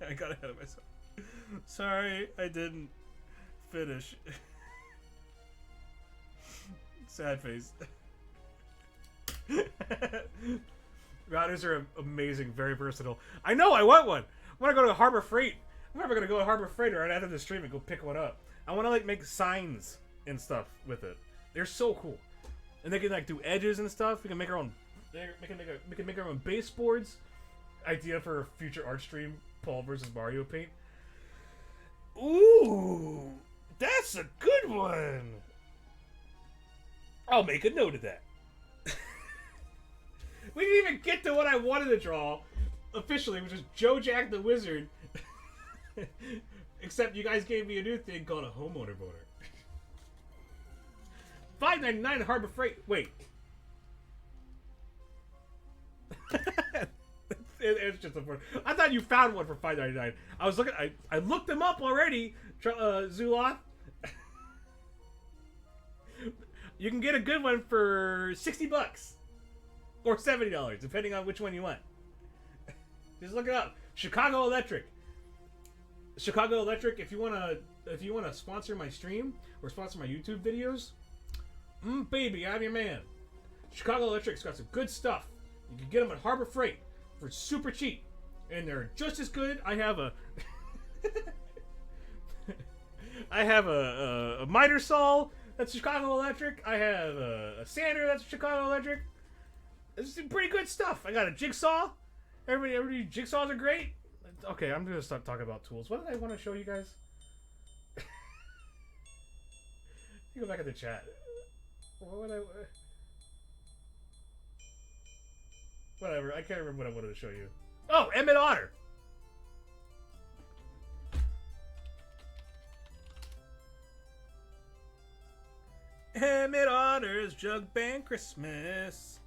I got ahead of myself. Sorry, I didn't finish. Sad face. Routers are amazing, very versatile. I know, I want one. I want to go to Harbor Freight. I'm never going to go to Harbor Freight right after the stream and go pick one up. I want to like make signs and stuff with it. They're so cool. And they can like do edges and stuff. We can make our own. We can make our own baseboards. Idea for a future art stream: Paul versus Mario Paint. Ooh, that's a good one. I'll make a note of that. We didn't even get to what I wanted to draw officially, which is Joe Jack the Wizard. Except you guys gave me a new thing called a homeowner boner. $5.99 at Harbor Freight. Wait. It's just a fun. I thought you found one for $5.99. I was looking. I looked them up already. Zuloth. You can get a good one for $60 or $70, depending on which one you want. Just look it up. Chicago Electric. Chicago Electric. If you wanna sponsor my stream or sponsor my YouTube videos, baby, I'm your man. Chicago Electric's got some good stuff. You can get them at Harbor Freight for super cheap, and they're just as good. I have a miter saw that's Chicago Electric. I have a sander that's Chicago Electric. It's pretty good stuff. I got a jigsaw. Everybody, jigsaws are great. Okay, I'm gonna stop talking about tools. What did I want to show you guys? You go back in the chat. Whatever, I can't remember what I wanted to show you. Oh, Emmett Otter! Emmett Otter's Jug Band Christmas.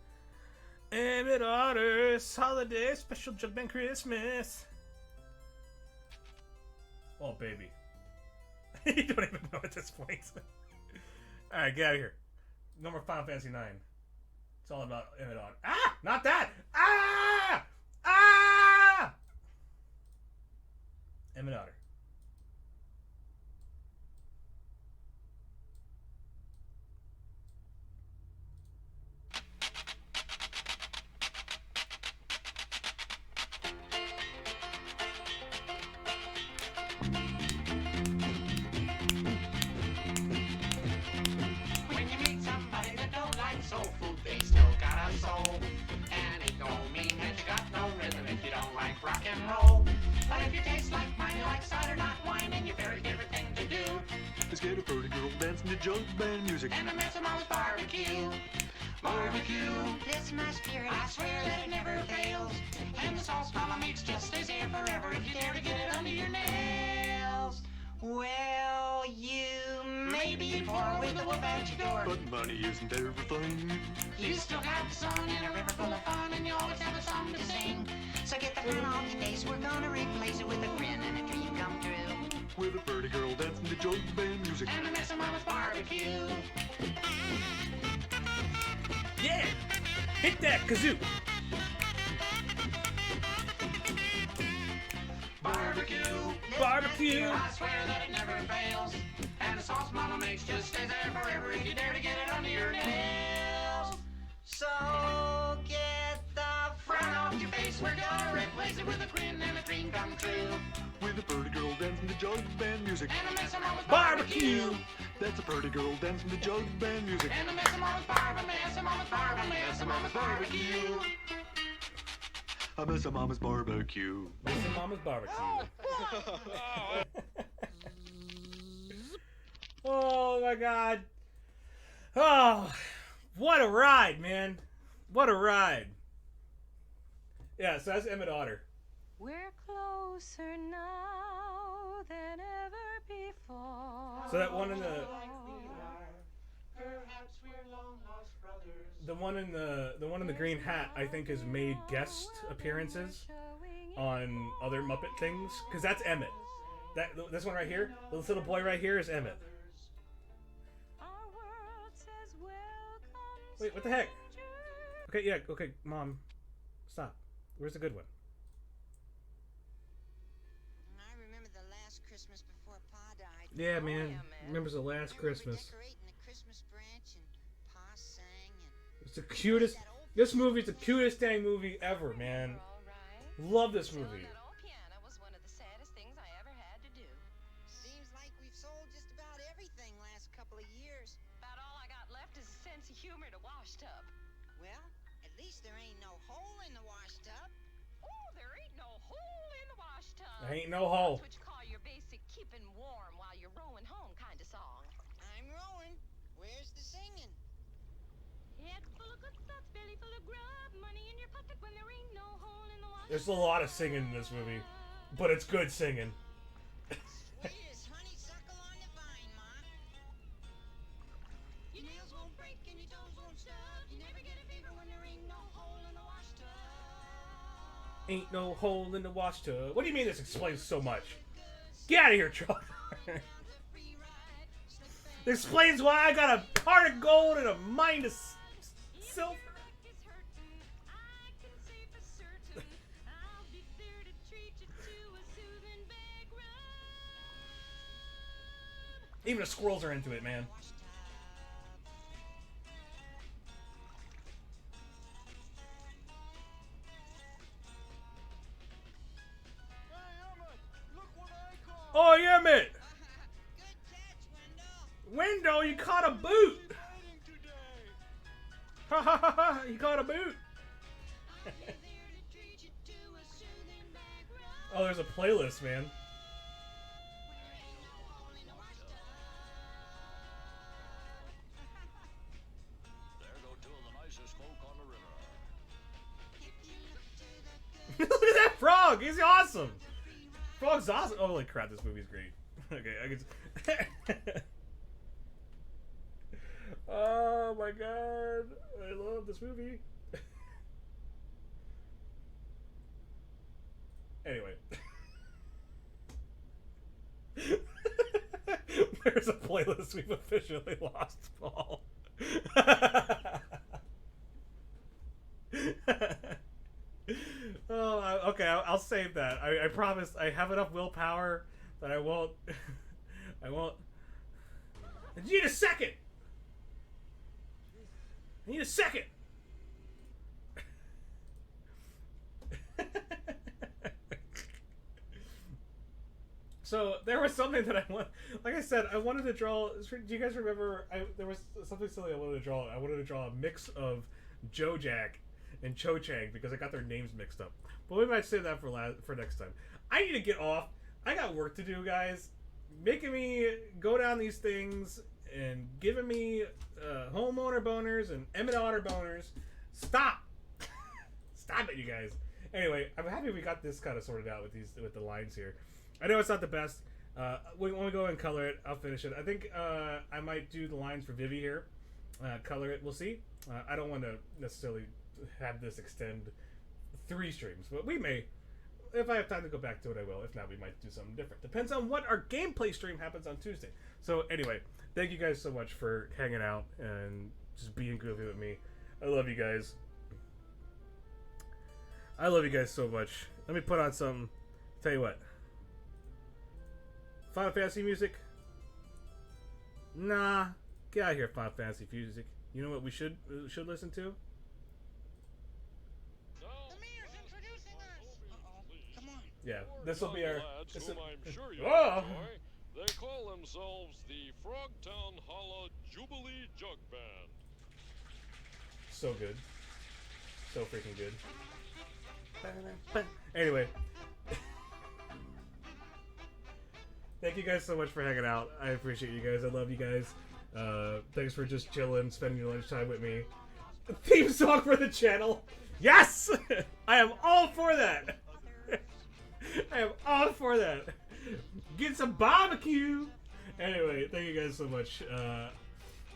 Emmett Otter's Holiday Special Jug Band Christmas. Oh, baby. You don't even know at this point. Alright, get out of here. No more Final Fantasy 9. It's all about Emmett Otter. Ah! Not that! Ah! Ah! Emmett Otter. When you meet somebody that don't like soul food, they still got a soul. And it don't mean that you got no rhythm if you don't like rock and roll. But if you taste like mine, you like cider, not wine, and your very favorite thing to do Let's get a pretty girl dancing to jug band music. and a mess of mama's barbecue. Barbecue, it's my spirit, I swear that it never fails. And the sauce mama makes just stays here forever if you dare to get it under your nails. Well, you may be poor with the wolf at your door, But money isn't everything. you still got the sun and a river full of fun, and you always have a song to sing. So get the frown off your face, we're gonna replace it with a grin and a dream come true. With a pretty girl dancing to jug band music. And a mess of mama's barbecue. Yeah! Hit that kazoo! Barbecue. Barbecue! I swear that it never fails. And the sauce mama makes just stays there forever if you dare to get it under your nails. So get the frown off your face. We're gonna replace it with a grin and a dream come true. With a pretty girl dancing to jug band music. And a mess of mama's Barbecue! That's a pretty girl dancing to jug band music. And a mess of mama's barbecue. Mess of mama's barbecue. Mess of mama's barbecue. I miss a mama's barbecue. This is Mama's barbecue. Oh my god. Oh, what a ride, man. What a ride. Yeah, so that's Emmett Otter. We're closer now than ever before. So that one in the Perhaps we're long lost brothers. the one in the green hat, I think, has made guest appearances on other Muppet things, because that's Emmett. This one right here, this little boy right here is Emmett. Wait, what the heck? Okay, yeah, okay, Mom, stop. Where's the good one? I remember the last Christmas before Pa died. Yeah, man. Remembers the last Christmas. Decorating the Christmas branch and Pa sang and It's the cutest. This movie's the cutest dang movie ever, man. Love this movie. seems like we've sold just about everything last couple of years. About all I got left is a sense of humor to wash tub. Well, at least there ain't no hole in the wash tub. Oh, there ain't no hole in the wash tub. There ain't no hole. That's what you call your basic keeping warm while you're rowing home kind of song. I'm rowing. Where's the singing? Head full of good stuff, belly full of grub, money in your pocket when there ain't no hole in the wash. There's a lot of singing in this movie, but it's good singing. Sweet as honeysuckle on the vine, Ma. Your nails won't break and your toes won't stub. You never get a fever when there ain't no hole in the wash tub. Ain't no hole in the wash tub. What do you mean this explains so much? Get out of here, Charlie. It explains why I got a heart of gold and a mind of silver. Even the squirrels are into it, man. Oh, yeah, Emmett! Window, you caught a boot! Ha ha ha ha! You caught a boot! Oh, there's a playlist, man. Look at that frog! He's awesome! Frog's awesome! Oh, holy crap, this movie's great. Okay, I can... Oh my god! I love this movie. Anyway. There's a playlist. We've officially lost Paul. Oh, okay. I'll save that. I promise. I have enough willpower that I won't. I won't. I need a second. I need a second. So there was something that I want. Like I said, I wanted to draw. Do you guys remember? There was something silly I wanted to draw. I wanted to draw a mix of Joe-Jack and Cho-Chang because I got their names mixed up. But we might save that for next time. I need to get off. I got work to do, guys. Making me go down these things and giving me homeowner boners and Emmett Otter boners. Stop. Stop it, you guys. Anyway, I'm happy we got this kind of sorted out with the lines here. I know it's not the best. When we go and color it, I'll finish it. I think I might do the lines for Vivi here. Color it, we'll see. I don't want to necessarily have this extend 3 streams, but we may. If I have time to go back to it, I will. If not, we might do something different. Depends on what our gameplay stream happens on Tuesday. So anyway, thank you guys so much for hanging out and just being goofy with me. I love you guys. I love you guys so much. Let me put on some. Tell you what. Final Fantasy music? Nah. Get out of here, Final Fantasy music. You know what we should listen to? Yeah, this will be our. I'm sure you Oh! enjoy. They call themselves the Frogtown Holla Jubilee Jug Band. So good. So freaking good. Anyway. Thank you guys so much for hanging out. I appreciate you guys. I love you guys. Thanks for just chilling, spending your lunchtime with me. Theme song for the channel. Yes! I am all for that. I am all for that. Get some barbecue. Anyway, thank you guys so much.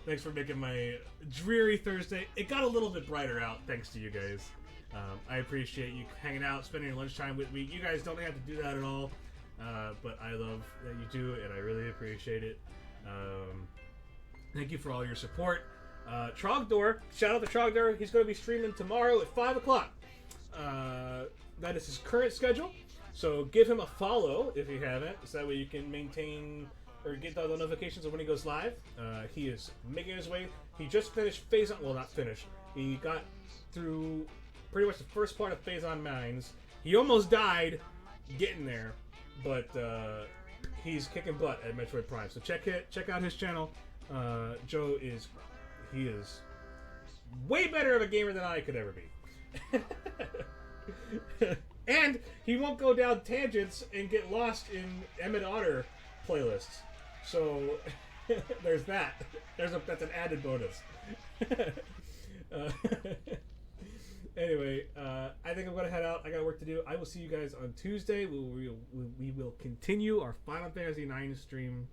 Thanks for making my dreary Thursday. It got a little bit brighter out thanks to you guys. I appreciate you hanging out, spending your lunchtime with me. You guys don't have to do that at all. But I love that you do, and I really appreciate it. Thank you for all your support. Trogdor, shout out to Trogdor. He's going to be streaming tomorrow at 5 o'clock. That is his current schedule. So give him a follow if you haven't, so that way you can maintain or get the notifications of when he goes live. He is making his way. He just finished Phase On. Well, not finished. He got through pretty much the first part of Phase On Mines. He almost died getting there, but he's kicking butt at Metroid Prime. So check out his channel. Joe is way better of a gamer than I could ever be. And he won't go down tangents and get lost in Emmett Otter playlists. So there's that. That's an added bonus. Anyway, I think I'm gonna head out. I got work to do. I will see you guys on Tuesday. We will continue our Final Fantasy IX stream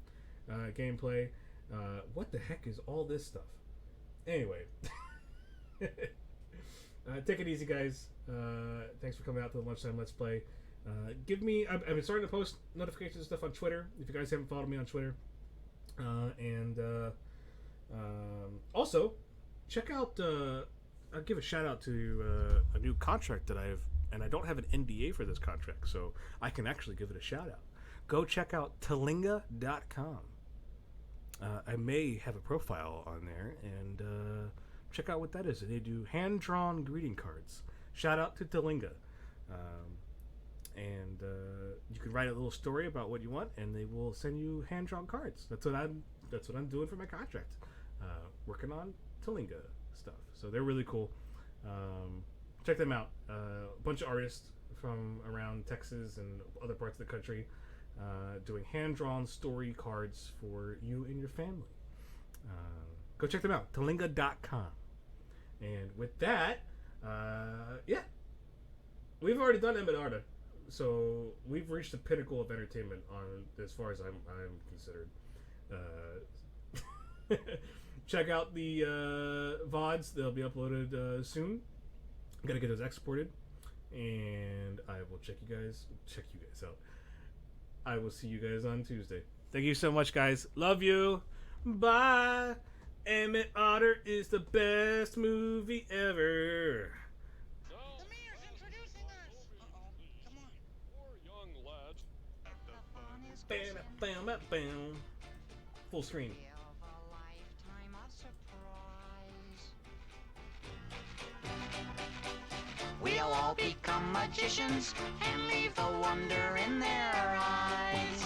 gameplay. What the heck is all this stuff? Anyway, take it easy, guys. Thanks for coming out to the Lunchtime Let's Play. I've been starting to post notifications and stuff on Twitter. If you guys haven't followed me on Twitter, also check out. I'll give a shout out to a new contract that I have, and I don't have an NDA for this contract, so I can actually give it a shout out. Go check out talinga.com. I may have a profile on there, and check out what that is. They do hand-drawn greeting cards. Shout out to Talinga. And you can write a little story about what you want, and they will send you hand-drawn cards. That's what I'm doing for my contract. Working on Talinga stuff. So they're really cool. Check them out. A bunch of artists from around Texas and other parts of the country doing hand-drawn story cards for you and your family. Go check them out. Talinga.com. And with that, yeah. We've already done Emmett Otter. So we've reached the pinnacle of entertainment on as far as I'm considered. Check out the VODs. They'll be uploaded soon. Gotta get those exported. And I will check you guys out. I will see you guys on Tuesday. Thank you so much, guys. Love you. Bye. Emmett Otter is the best movie ever. Bam, bam, bam. Full screen. We'll all become magicians and leave the wonder in their eyes.